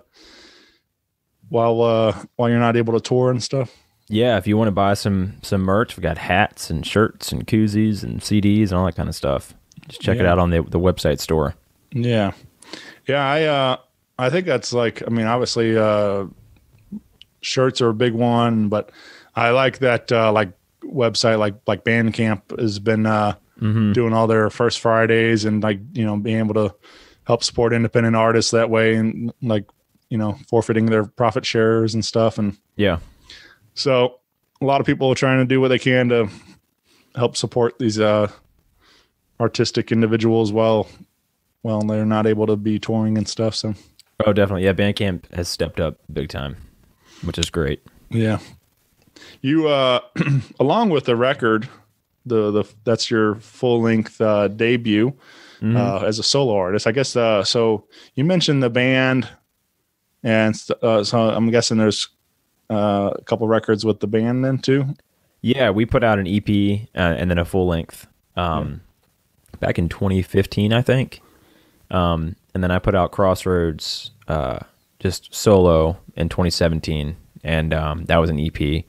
while you're not able to tour and stuff. Yeah, if you want to buy some merch, we got hats and shirts and koozies and CDs and all that kind of stuff. Just check it out on the website store. Yeah. Yeah, I think that's like, I mean, obviously shirts are a big one, but I like that like website like Bandcamp has been doing all their First Fridays and like, you know, being able to help support independent artists that way and like, you know, forfeiting their profit shares and stuff. And Yeah. so a lot of people are trying to do what they can to help support these artistic individuals while they're not able to be touring and stuff. So Oh, definitely. Yeah, Bandcamp has stepped up big time, which is great. yeah, you along with the record, the that's your full length debut as a solo artist, I guess. So you mentioned the band, and so I'm guessing there's a couple records with the band then too. Yeah, we put out an EP and then a full length back in 2015, I think. And then I put out Crossroads just solo in 2017, and that was an EP.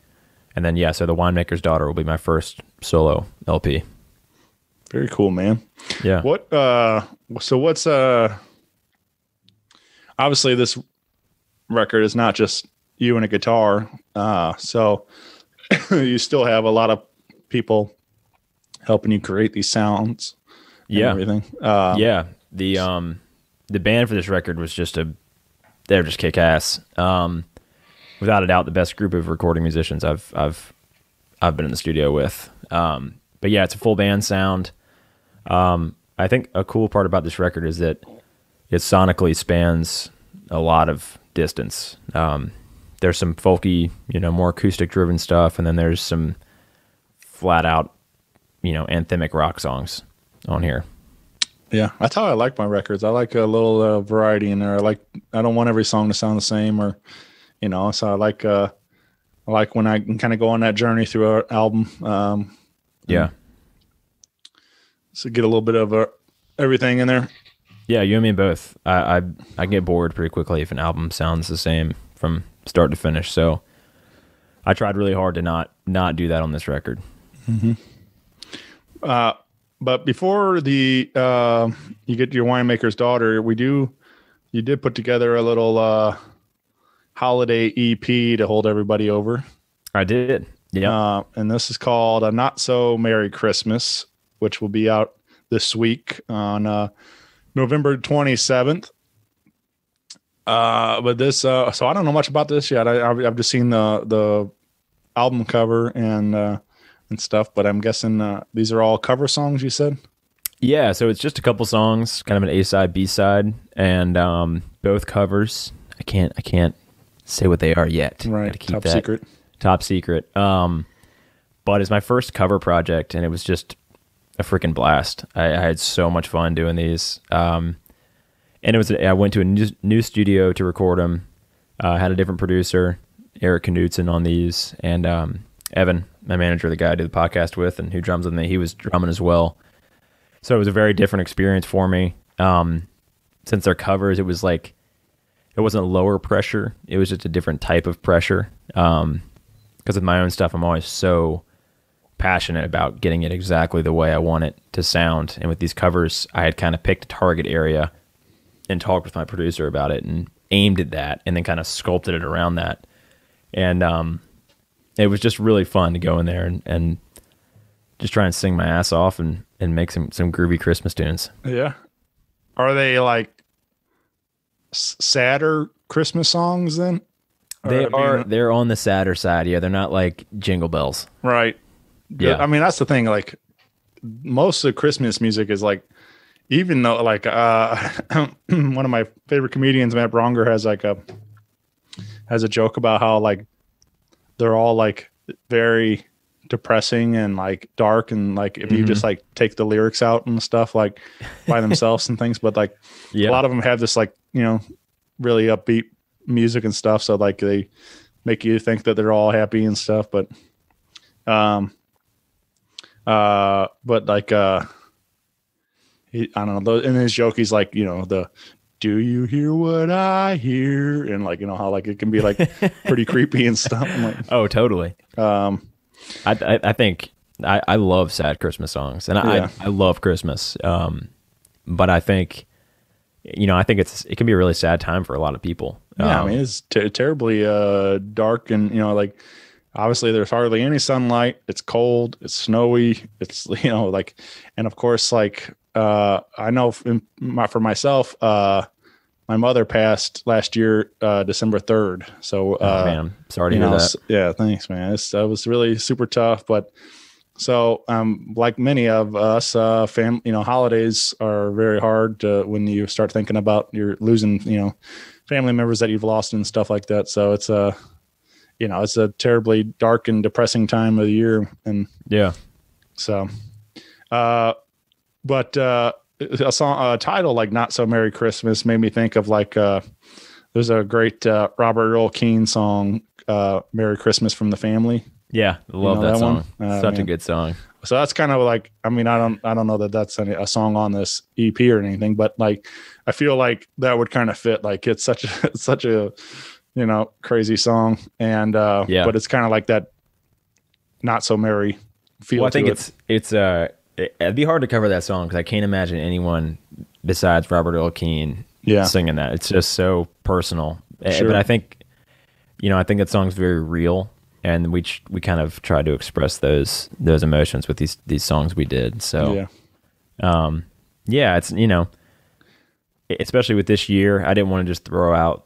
And then, yeah, so The Winemaker's Daughter will be my first solo LP. Very cool, man. Yeah. What so what's obviously this record is not just you and a guitar. So you still have a lot of people helping you create these sounds and everything. Yeah. The band for this record was they're just kick ass. Without a doubt, the best group of recording musicians I've been in the studio with. But yeah, it's a full band sound. I think a cool part about this record is that it sonically spans a lot of distance. There's some folky, you know, more acoustic driven stuff, and then there's some flat out, you know, anthemic rock songs on here. Yeah, that's how I like my records. I like a little variety in there. I don't want every song to sound the same, or you know. So I like when I can kind of go on that journey through an album. Yeah. So get a little bit of everything in there. Yeah, you and me both. I get bored pretty quickly if an album sounds the same from start to finish. So I tried really hard to not do that on this record. Mm-hmm. But before you get your Winemaker's Daughter, you did put together a little holiday EP to hold everybody over. I did. Yeah. And this is called A Not So Merry Christmas, which will be out this week on November 27th. But this, so I don't know much about this yet. I've just seen the album cover and stuff, but I'm guessing these are all cover songs, you said? Yeah, so it's just a couple songs, kind of an A-side, B-side, and both covers. I can't say what they are yet. Right, Gotta keep top that secret. Top secret. But it's my first cover project, and it was just a freaking blast. I had so much fun doing these. And I went to a new studio to record them. Had a different producer, Eric Knudsen, on these, and Evan, my manager, the guy I do the podcast with and who drums with me, he was drumming as well. So it was a very different experience for me. Since they're covers, it was like, it wasn't lower pressure. It was just a different type of pressure. Because with my own stuff, I'm always so passionate about getting it exactly the way I want it to sound. And with these covers, I had kind of picked a target area and talked with my producer about it and aimed at that and then kind of sculpted it around that. And it was just really fun to go in there and just try and sing my ass off and make some groovy Christmas tunes. Yeah. Are they like sadder Christmas songs then? They're on the sadder side. Yeah, they're not like Jingle Bells. Right. Yeah. I mean, that's the thing. Like, most of Christmas music is like, even though like one of my favorite comedians, Matt Bronger, has a joke about how like they're all like very depressing and like dark, and like if you just like take the lyrics out and stuff like by themselves and things, but like a lot of them have this like, you know, really upbeat music and stuff, so like they make you think that they're all happy and stuff, but like I don't know, in his joke he's like, you know, do you hear what I hear, and like, you know how like it can be like pretty creepy and stuff. I'm like, oh, totally. I think I love sad Christmas songs, and I love Christmas. But I think, you know, it can be a really sad time for a lot of people. Yeah, I mean, it's terribly dark, and you know, like obviously there's hardly any sunlight. It's cold. It's snowy. It's, like, and of course, like, I know for myself, my mother passed last year, December 3rd. So, Man, I'm sorry to hear that. Yeah, thanks, man. It was really super tough, but so, like many of us, holidays are very hard when you start thinking about you're losing, family members that you've lost and stuff like that. So it's it's a terribly dark and depressing time of the year. And Yeah. so, but a song, a title like "Not So Merry Christmas" made me think of like there's a great Robert Earl Keen song, "Merry Christmas from the Family." Yeah, I love that song. Such a man. good song. So that's kind of like, I mean, I don't know that that's a song on this EP or anything, but like, I feel like that would kind of fit. Like, it's such a, crazy song. And, but it's kind of like that not so merry feel. Well, I think to it'd be hard to cover that song because I can't imagine anyone besides Robert Earl Keen singing that. It's just so personal. Sure. But I think that song's very real. And we kind of tried to express those emotions with these songs we did. So, it's, especially with this year, I didn't want to just throw out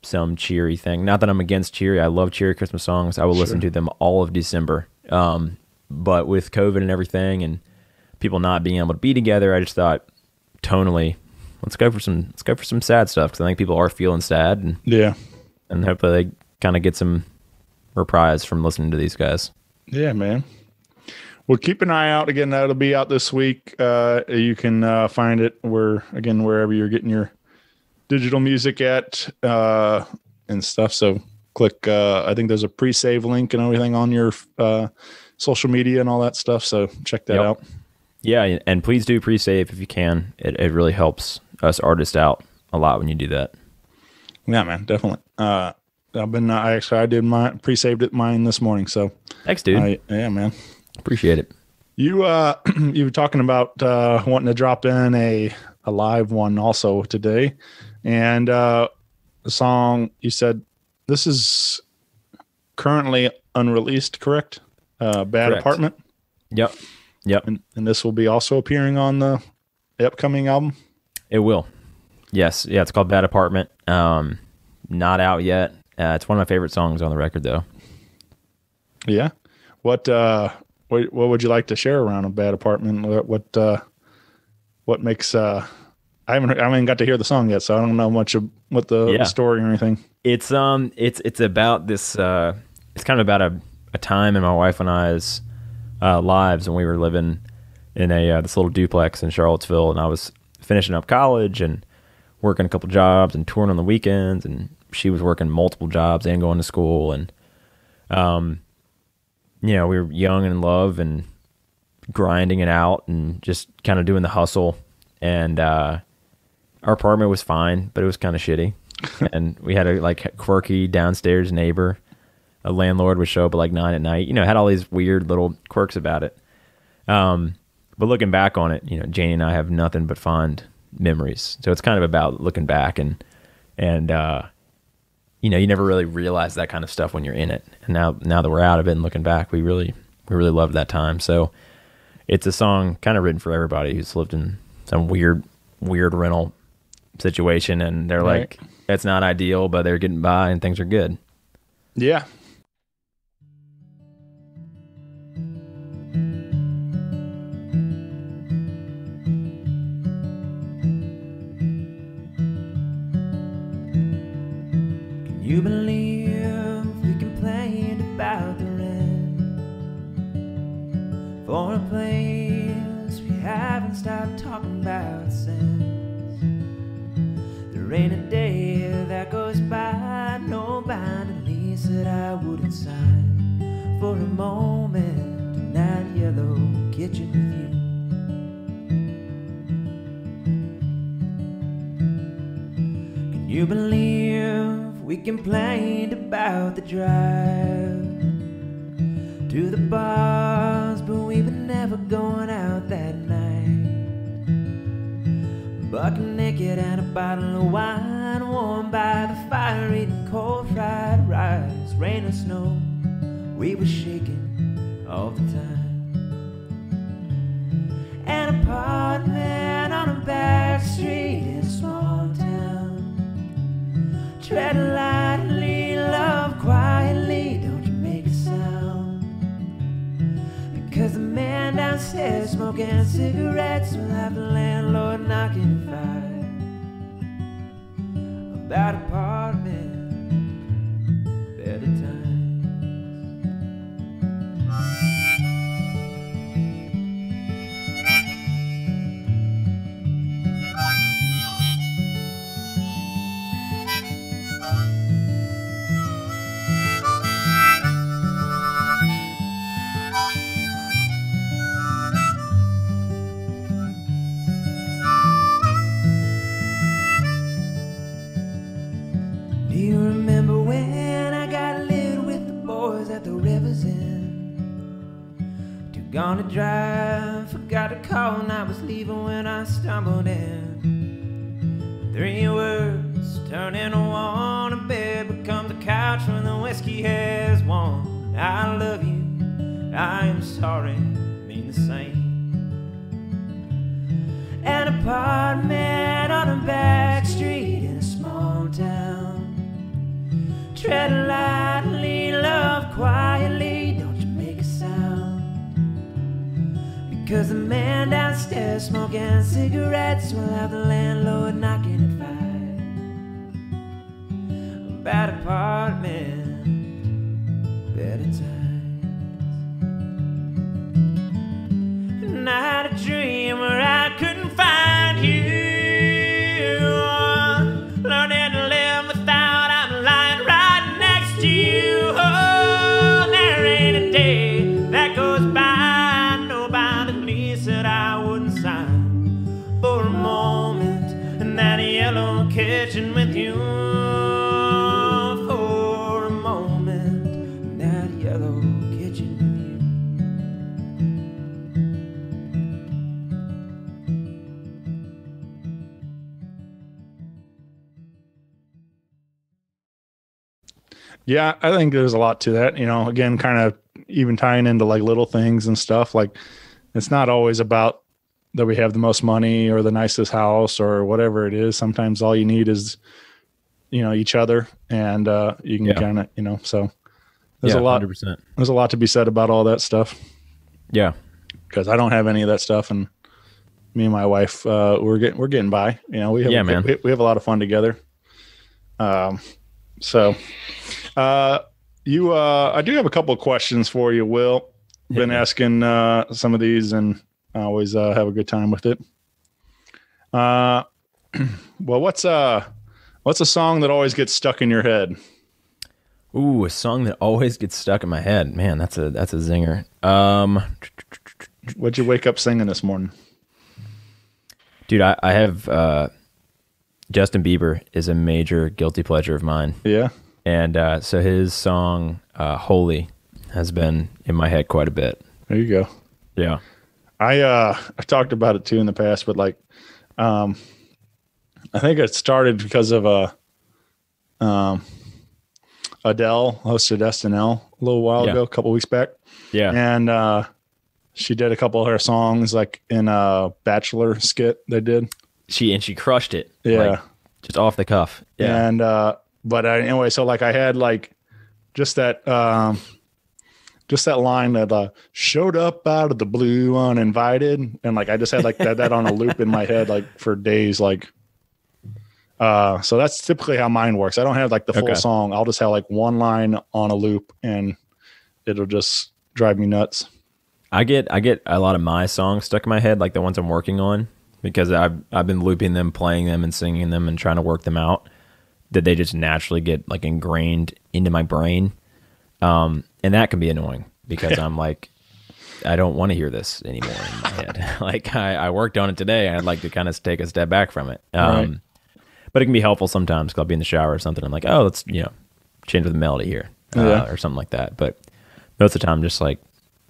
some cheery thing. Not that I'm against cheery. I love cheery Christmas songs. I will listen to them all of December. But with COVID and everything and people not being able to be together, I just thought tonally, let's go for some sad stuff. Cause I think people are feeling sad and hopefully they kind of get some reprise from listening to these guys. Yeah, man. Well, keep an eye out. Again, that'll be out this week. You can find it wherever you're getting your digital music at and stuff. So click, I think there's a pre-save link and everything on your social media and all that stuff. So check that out. Yeah. And please do pre-save if you can. It really helps us artists out a lot when you do that. Yeah, man, definitely. I did mine this morning. So thanks, dude. Yeah, man. Appreciate it. You were talking about wanting to drop in a live one also today, and the song you said this is currently unreleased, correct? Bad Correct. Apartment. Yep. And this will be also appearing on the upcoming album. It will. Yes. Yeah. It's called Bad Apartment. Not out yet. It's one of my favorite songs on the record, though. Yeah. What would you like to share around a Bad Apartment? What makes I haven't got to hear the song yet, so I don't know much of what the story or anything. It's about this. It's kind of about a time in my wife and I's lives when we were living in this little duplex in Charlottesville, and I was finishing up college and working a couple jobs and touring on the weekends, and she was working multiple jobs and going to school, and we were young and in love and grinding it out and just kind of doing the hustle. And our apartment was fine, but it was kind of shitty. And we had a quirky downstairs neighbor. A landlord would show up at 9 at night. Had all these weird little quirks about it. But looking back on it, Janie and I have nothing but fond memories. So it's kind of about looking back and you never really realize that kind of stuff when you're in it. And now that we're out of it and looking back, we really loved that time. So it's a song kind of written for everybody who's lived in some weird rental situation, and they're like, it's not ideal, but they're getting by and things are good. Yeah. You believe we complained about the rent for a place we haven't stopped talking about since. There ain't a day that goes by, no binding lease that I wouldn't sign for a moment in that yellow kitchen with you. Can you believe we complained about the drive to the bars, but we were never going out that night. Buck naked and a bottle of wine, warmed by the fire, eating cold fried rice. Rain or snow, we were shaking all the time. An apartment on a back street in a small town. Tread lightly, love quietly, don't you make a sound. Because the man downstairs smoking cigarettes will have the landlord knocking at 5 about apartment, better times. Do you remember when I got lit with the boys at the river's end? Too gone to drive, forgot to call, and I was leaving when I stumbled in. 3 words turn into one, a bed becomes a couch when the whiskey has won. I love you, I am sorry, mean the same. An apartment on a back street in a small town. Tread lightly, love quietly, don't you make a sound. Because the man downstairs smoking cigarettes will have the landlord knocking at 5 about apartment, better times. And I had a dream where I couldn't find you. Learning to live without, I'm lying right next to you. Oh, there ain't a day that goes by, nobody least that I wouldn't sign for a moment in that yellow kitchen with you. For a moment in that yellow kitchen with you. Yeah, I think there's a lot to that. You know, again, kind of even tying into like little things and stuff. Like, it's not always about that we have the most money or the nicest house or whatever it is. Sometimes all you need is, you know, each other, and you can kind of, you know. So there's a lot. 100%. There's a lot to be said about all that stuff. Yeah, because I don't have any of that stuff, and me and my wife, we're getting by. You know, we have we have a lot of fun together. So. I do have a couple of questions for you, Will. Been asking some of these, and I always have a good time with it. Well, what's a song that always gets stuck in your head? Ooh, a song that always gets stuck in my head. Man, that's a zinger. What'd you wake up singing this morning? Dude, I have Justin Bieber is a major guilty pleasure of mine. Yeah. And so his song Holy has been in my head quite a bit. There you go. Yeah. I've talked about it too in the past, but like I think it started because of Adele hosted SNL a little while ago, a couple weeks back. Yeah. And she did a couple of her songs like in a Bachelor skit they did. She crushed it. Yeah. Like, just off the cuff. Yeah. And but anyway, so like I had like just that line that showed up out of the blue uninvited, and like I just had like that on a loop in my head like for days. Like so that's typically how mine works. I don't have like the full song. I'll just have like one line on a loop, and it'll just drive me nuts. I get a lot of my songs stuck in my head, like the ones I'm working on, because I've been looping them, playing them, and singing them, and trying to work them out. That they just naturally get like ingrained into my brain. And that can be annoying because I'm like, I don't want to hear this anymore in my head. Like I worked on it today. I'd like to kind of take a step back from it. But it can be helpful sometimes. 'Cause I'll be in the shower or something. I'm like, oh, let's, change the melody here or something like that. But most of the time, I'm just like,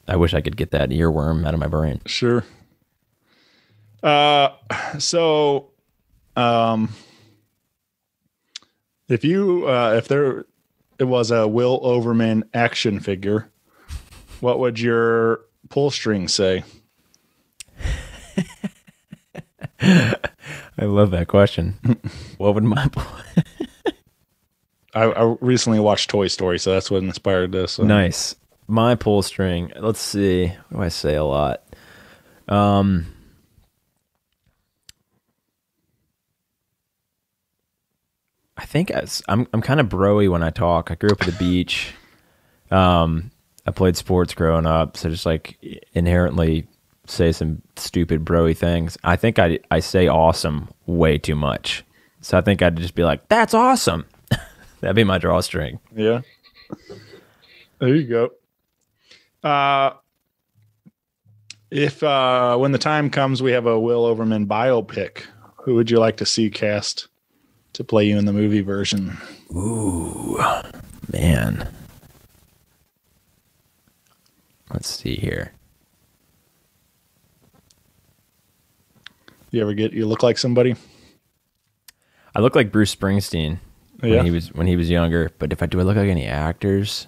I wish I could get that earworm out of my brain. Sure. If there it was a Will Overman action figure, What would your pull string say? I love that question. What would my I recently watched Toy Story, so that's what inspired this. So. Nice. My pull string. Let's see. What do I say a lot? I think I'm kind of broy when I talk. I grew up at the beach. I played sports growing up, so just like inherently say some stupid broy things. I think I say awesome way too much. So I think I'd just be like, that's awesome. That'd be my drawstring. Yeah. There you go. If when the time comes, we have a Will Overman biopic, who would you like to see cast to play you in the movie version? Ooh, man. Let's see here. You look like somebody? I look like Bruce Springsteen when Yeah. he was younger, but do I look like any actors?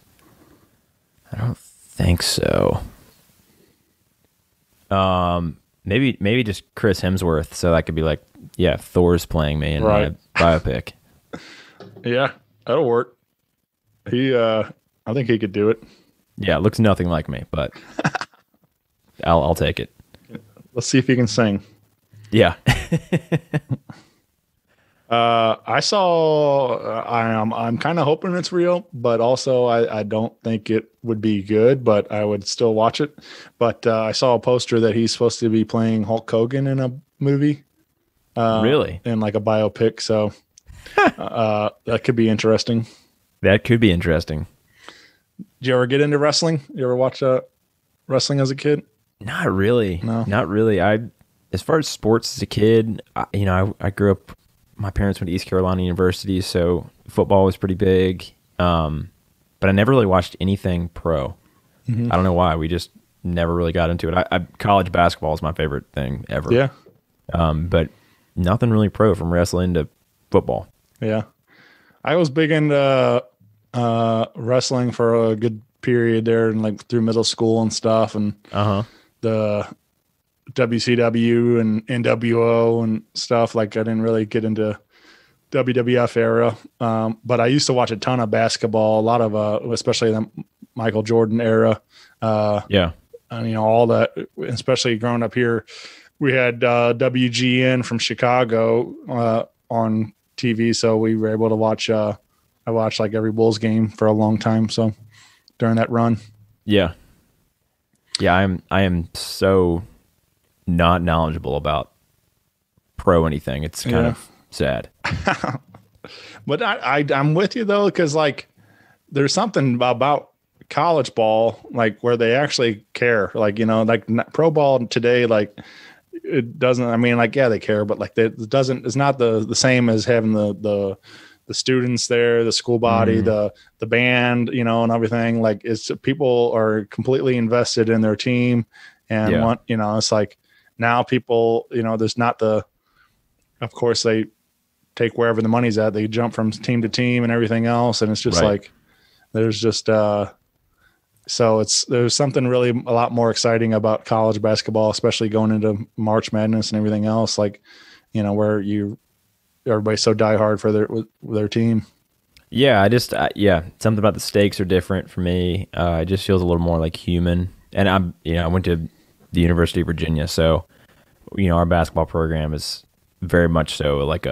I don't think so. Maybe just Chris Hemsworth, so I could be like, yeah, Thor's playing me in Right. my biopic. Yeah, that'll work. I think he could do it. Yeah, it looks nothing like me, but I'll take it. Let's see if he can sing. Yeah. I saw. I'm kind of hoping it's real, but also I don't think it would be good. But I would still watch it. But I saw a poster that he's supposed to be playing Hulk Hogan in a movie. Really? In like a biopic. So that could be interesting. That could be interesting. Did you ever get into wrestling? You ever watch wrestling as a kid? Not really. No. Not really. As far as sports as a kid, I grew up. My parents went to East Carolina University, so football was pretty big. But I never really watched anything pro. Mm-hmm. I don't know why. We just never really got into it. College basketball is my favorite thing ever. Yeah. But nothing really pro, from wrestling to football. Yeah. I was big into wrestling for a good period there, and like through middle school and stuff, and the WCW and NWO and stuff. Like I didn't really get into WWF era, but I used to watch a ton of basketball, a lot of especially the Michael Jordan era. Yeah. And all that, especially growing up here, we had WGN from Chicago on TV, so we were able to watch. I watched like every Bulls game for a long time. So during that run, Yeah. I am so not knowledgeable about pro anything. It's kind of sad. but I'm with you though, because like there's something about college ball, like where they actually care. Like like pro ball today, like it doesn't. I mean, like they care, but like it doesn't. It's not the same as having the students there, the school body, the band, and everything. Like it's people are completely invested in their team, and want it's like now people there's not the. Of course, they take wherever the money's at. They jump from team to team and everything else, and it's just like there's just so there's something really a lot more exciting about college basketball, especially going into March Madness and everything else. Like where everybody's so diehard for their team. Yeah, something about the stakes are different for me. It just feels a little more like human. And I went to the University of Virginia, so our basketball program is very much so like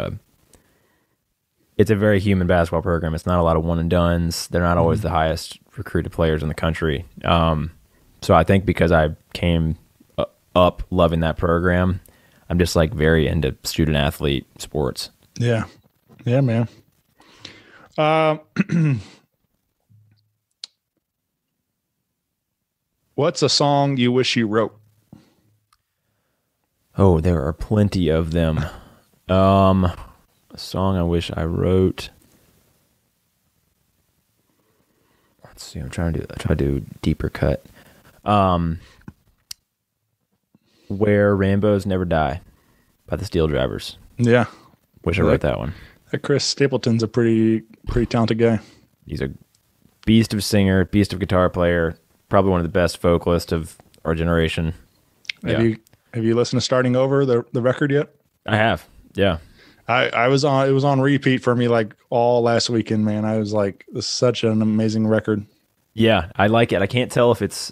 it's a very human basketball program. It's not a lot of one and dones. They're not always the highest recruited players in the country. So I think because I came up loving that program, I'm just like very into student athlete sports. Yeah. Yeah, man. What's a song you wish you wrote? Oh, there are plenty of them. A song I wish I wrote. Let's see. I try to do a deeper cut. Where Rainbows Never Die by the Steel Drivers. Yeah. Wish I wrote that one. Chris Stapleton's a pretty talented guy. He's a beast of singer, beast of guitar player, probably one of the best vocalists of our generation. Have you listened to Starting Over, the record yet? I have. Yeah. It was on repeat for me like all last weekend, man. I was like, this is such an amazing record. Yeah, I like it. I can't tell if it's,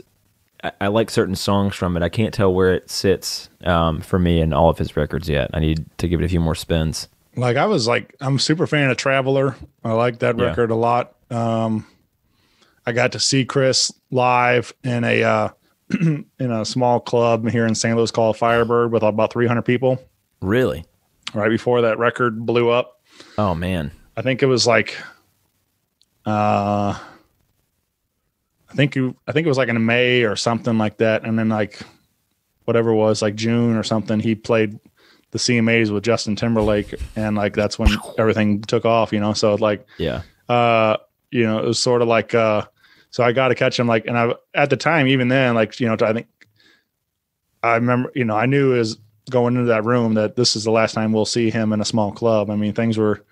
I like certain songs from it. I can't tell where it sits for me in all of his records yet. I need to give it a few more spins. Like I'm a super fan of Traveler. I like that record a lot. I got to see Chris live in a in a small club here in St. Louis called Firebird with about 300 people. Really? Right before that record blew up. Oh man. I think it was like I think it was like in May or something like that, and then like whatever it was, like June or something, he played the CMAs with Justin Timberlake, and like that's when everything took off, you know. So like yeah, you know, it was sort of like so I got to catch him, like, and I at the time, even then, like, you know, I remember, you know, I knew as going into that room that this is the last time we'll see him in a small club. I mean, things were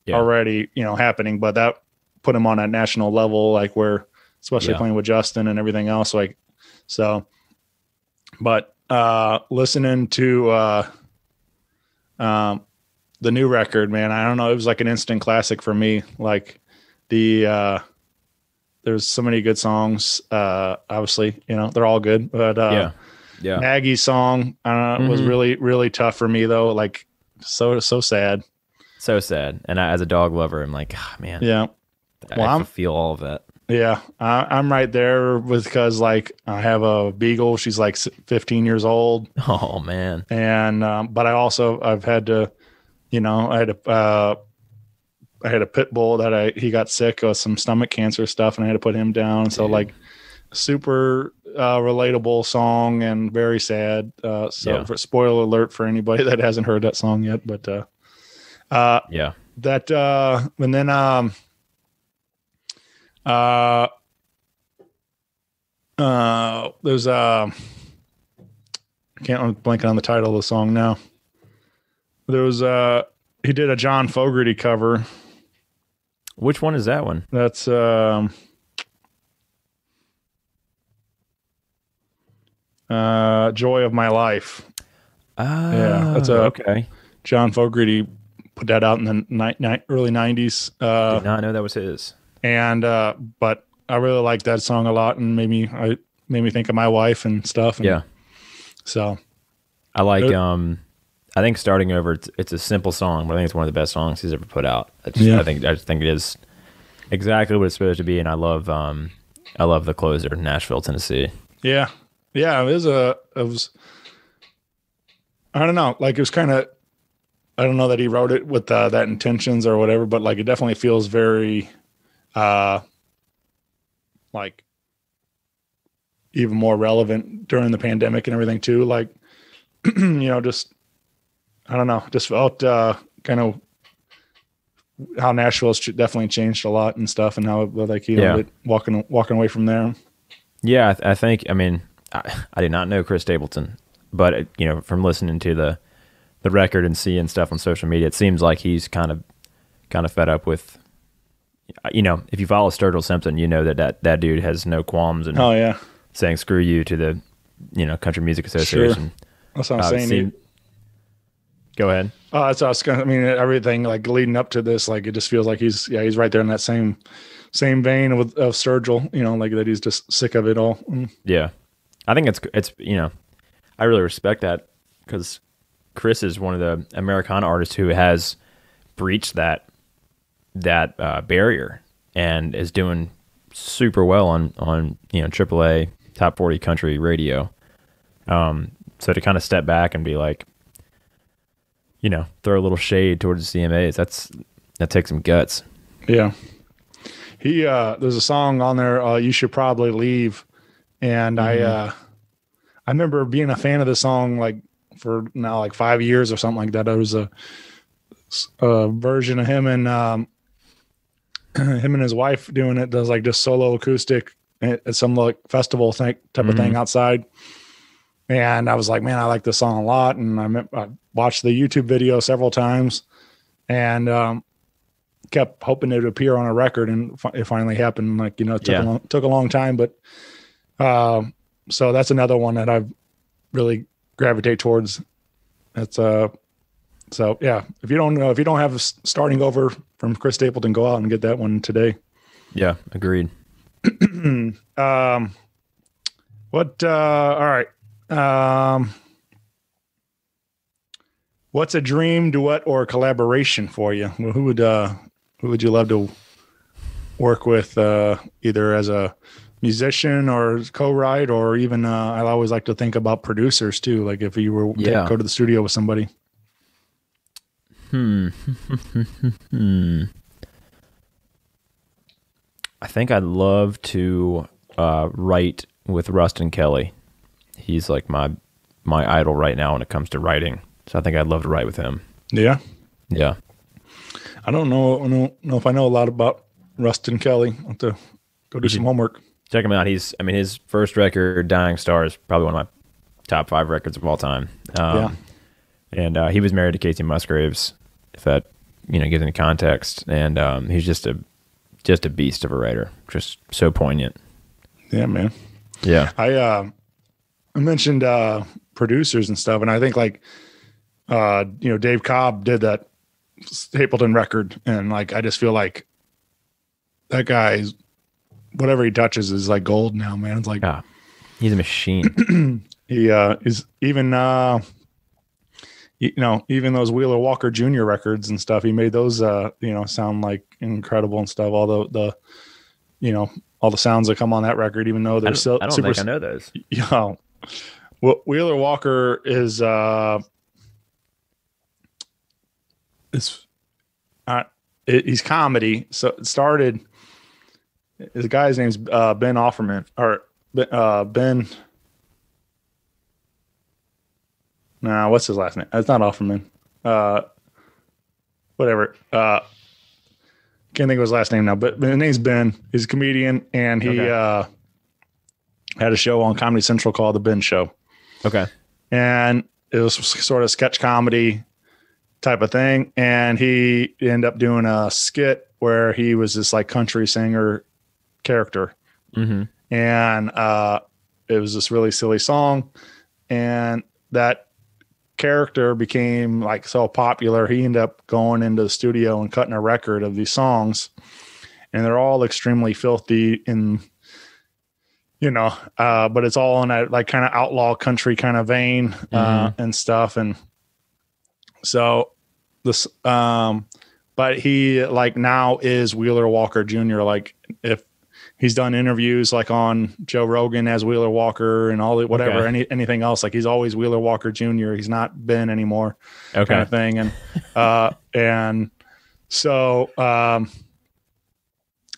already, you know, happening, but that put him on a national level, like where, especially playing with Justin and everything else. Like, so, but, listening to, the new record, man, I don't know. It was like an instant classic for me. Like there's so many good songs. Obviously, you know, they're all good, but, yeah. Maggie's song was really, really tough for me though. Like so sad. So sad. And as a dog lover, I'm like, oh, man. Yeah. I feel all of that. Yeah. I'm right there because like I have a beagle. She's like 15 years old. Oh man. And, but I've had to, you know, I had a pit bull that he got sick with some stomach cancer stuff and I had to put him down. So like super relatable song and very sad. For spoiler alert for anybody that hasn't heard that song yet, but that and then there's I can't blank on the title of the song now. There was he did a John Fogerty cover. Which one is that one? That's Joy of My Life. Yeah, that's okay. John Fogerty put that out in the early 90s. Did not know that was his. And but I really like that song a lot, and made me think of my wife and stuff. And so I like I think Starting Over, it's a simple song, but I think it's one of the best songs he's ever put out. I just think it is exactly what it's supposed to be, and I love the closer, Nashville, Tennessee. Yeah, it was I don't know, like it was kind of, I don't know that he wrote it with that intentions or whatever, but like it definitely feels very like even more relevant during the pandemic and everything too. Like, you know, just, I don't know, just felt kind of how Nashville's definitely changed a lot and stuff, and how like, you know, walking away from there. Yeah, I think, I mean, I did not know Chris Stapleton, but you know, from listening to the record and seeing stuff on social media, it seems like he's kind of fed up with, you know, if you follow Sturgill Simpson, you know that dude has no qualms and saying screw you to the, you know, Country Music Association. Sure. That's what I'm saying. Go ahead. Oh, that's what I was gonna, I mean, everything like leading up to this, like it just feels like he's right there in that same vein of Sturgill, you know, like that he's just sick of it all. Yeah, I think it's you know, I really respect that because Chris is one of the Americana artists who has breached that barrier and is doing super well on you know, AAA top 40 country radio. So to kind of step back and be like, you know, throw a little shade towards the CMAs, that takes some guts. Yeah. He there's a song on there, You Should Probably Leave, and I remember being a fan of the song like for now like 5 years or something like that. There was a version of him and his wife doing it. Does like just solo acoustic at some like festival type of thing outside. And I was like, man, I like this song a lot. And I watched the YouTube video several times and kept hoping it would appear on a record. And it finally happened. Like, you know, it took a long time, but So that's another one that I've really gravitate towards. That's so yeah. If you don't have starting over from Chris Stapleton, go out and get that one today. Yeah, agreed. All right. What's a dream duet or collaboration for you? Well, who would you love to work with, either as a musician or co-write, or even I always like to think about producers too. Like if you were to go to the studio with somebody. I think I'd love to write with Rustin Kelly. He's like my idol right now when it comes to writing. So I think I'd love to write with him. Yeah. Yeah. I don't know if I know a lot about Rustin Kelly. I'll have to go do some homework. Check him out. His first record, Dying Star, is probably one of my top 5 records of all time. And he was married to Casey Musgraves, if that gives any context. And he's just a beast of a writer, just so poignant. Yeah, man. Yeah. I mentioned producers and stuff, and I think like Dave Cobb did that Stapleton record, and like I just feel like that guy's whatever he touches is like gold now, man. It's like he's a machine. He is even even those Wheeler Walker Jr. records and stuff. He made those sound like incredible and stuff. All the all the sounds that come on that record, even though they're I don't think I know those. Well, Wheeler Walker is he's comedy. So it started. The guy's name's Ben Offerman or Ben. Nah, what's his last name? It's not Offerman. Whatever. Can't think of his last name now, but his name's Ben. He's a comedian, and he had a show on Comedy Central called The Ben Show. Okay. And it was sort of sketch comedy type of thing. And he ended up doing a skit where he was this like country singer character. Mm-hmm. And it was this really silly song. And that character became like so popular. He ended up going into the studio and cutting a record of these songs. And they're all extremely filthy in but it's all in a like kind of outlaw country kind of vein, and stuff. And so this, but he like now is Wheeler Walker Jr. Like if he's done interviews like on Joe Rogan as Wheeler Walker and all the, whatever, anything else, like he's always Wheeler Walker Jr. He's not Ben anymore, kind of thing. And, and so,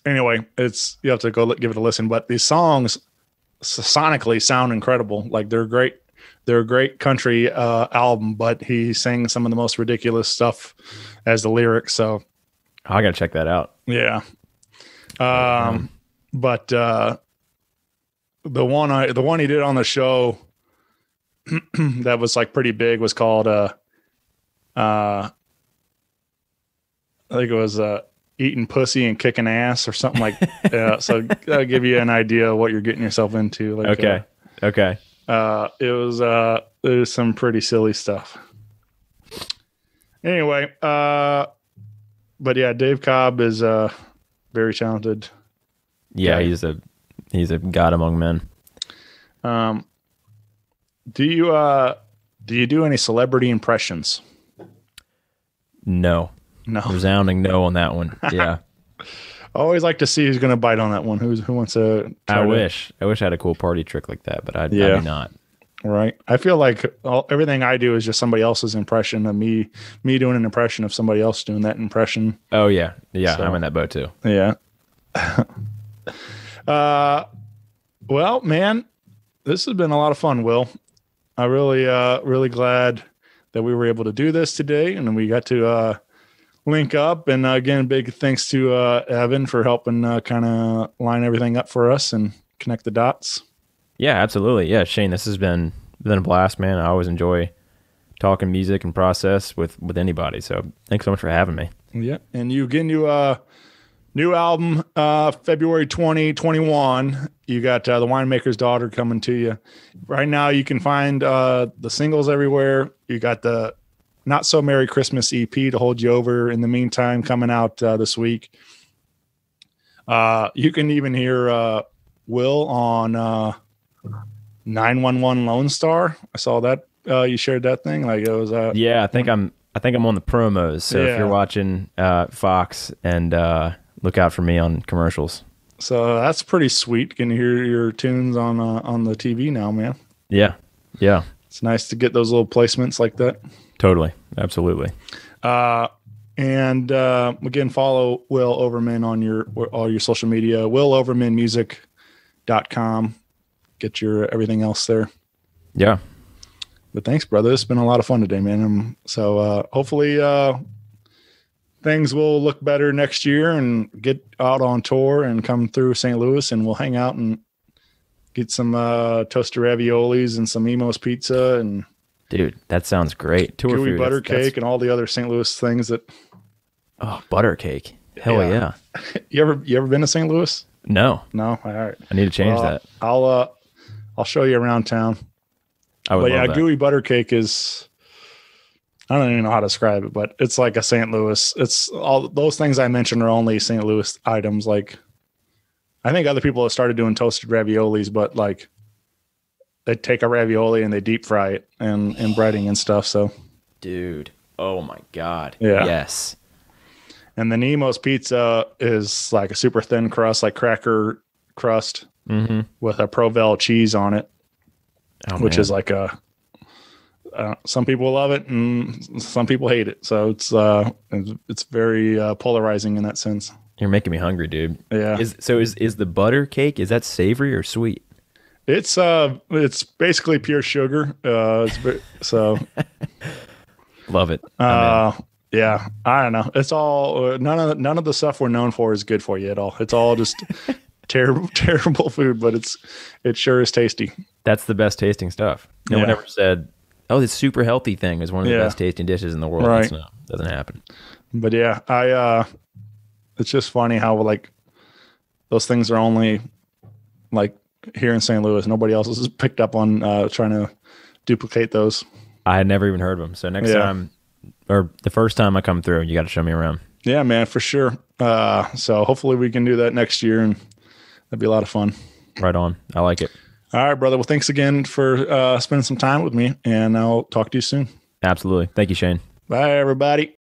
anyway, you have to go give it a listen, but these songs sonically sound incredible. Like they're great. They're a great country album, but he sang some of the most ridiculous stuff as the lyrics. So I got to check that out. Yeah. But the one he did on the show that was like pretty big was called I think it was Eating Pussy and Kicking Ass or something like that. So that'll give you an idea of what you're getting yourself into. Like, okay. It was some pretty silly stuff. Anyway, but yeah, Dave Cobb is very talented. Yeah, he's a god among men. Do you do any celebrity impressions? No. Resounding no on that one. Yeah. I always like to see who's going to bite on that one. Who wants to? I wish I had a cool party trick like that, but I do not. Right. I feel like everything I do is just somebody else's impression of me doing an impression of somebody else doing that impression. Oh yeah. So, I'm in that boat too. Yeah. Well, man, this has been a lot of fun, Will. I really glad that we were able to do this today, and then we got to link up. And again, big thanks to Evan for helping kind of line everything up for us and connect the dots. Yeah, absolutely. Yeah, Shane, this has been a blast, man. I always enjoy talking music and process with anybody. So thanks so much for having me. Yeah, and you New album, February 2021. You got The Winemaker's Daughter coming to you. Right now, you can find the singles everywhere. You got the Not So Merry Christmas EP to hold you over in the meantime coming out this week. You can even hear Will on 911 Lone Star. I saw that you shared that thing. Like it was. Yeah, I think I'm on the promos. So Yeah. if you're watching Fox, and look out for me on commercials. So that's pretty sweet. Can hear your tunes on the TV now, man. Yeah, It's nice to get those little placements like that. totally, absolutely. And again, follow Will Overman on all your social media. WillOvermanMusic.com. Get your everything else there. Yeah, But thanks, brother. It's been a lot of fun today, man. So hopefully things will look better next year and get out on tour and come through St. Louis, and we'll hang out and get some toasted raviolis and some Emo's pizza and dude, that sounds great. Tour gooey food, butter that's- cake and all the other St. Louis things that. Oh, butter cake. Hell yeah. You ever been to St. Louis? No, No. All right. I need to change Well, that. I'll show you around town. I would But love yeah, that. gooey butter cake is, I don't even know how to describe it, but it's like a St. Louis. It's all those things I mentioned are only St. Louis items. Like, I think other people have started doing toasted raviolis, but like they take a ravioli and they deep fry it and breading and stuff. So, Dude. Oh my God. Yeah. Yes. and the Nemo's pizza is like a super thin crust, like cracker crust Mm-hmm. with a Provel cheese on it, Oh, which man. is like some people love it and some people hate it. So it's very polarizing in that sense. You're making me hungry, dude. Yeah. Is the butter cake, is that savory or sweet? It's basically pure sugar. So Love it. I'm in. yeah, I don't know. It's all none of the stuff we're known for is good for you at all. It's all just terrible food, but it sure is tasty. That's the best tasting stuff. No one Yeah. ever said, "Oh, this super healthy thing is one of the Yeah. best tasting dishes in the world." Right. No, doesn't happen. But yeah, it's just funny how like those things are only like here in St. Louis. Nobody else has picked up on trying to duplicate those. I had never even heard of them. So next Yeah. time, or the first time I come through, you got to show me around. Yeah, man, for sure. So hopefully we can do that next year, and that'd be a lot of fun. Right on. I like it. All right, brother. Well, thanks again for spending some time with me, and I'll talk to you soon. Absolutely. Thank you, Shane. Bye, everybody.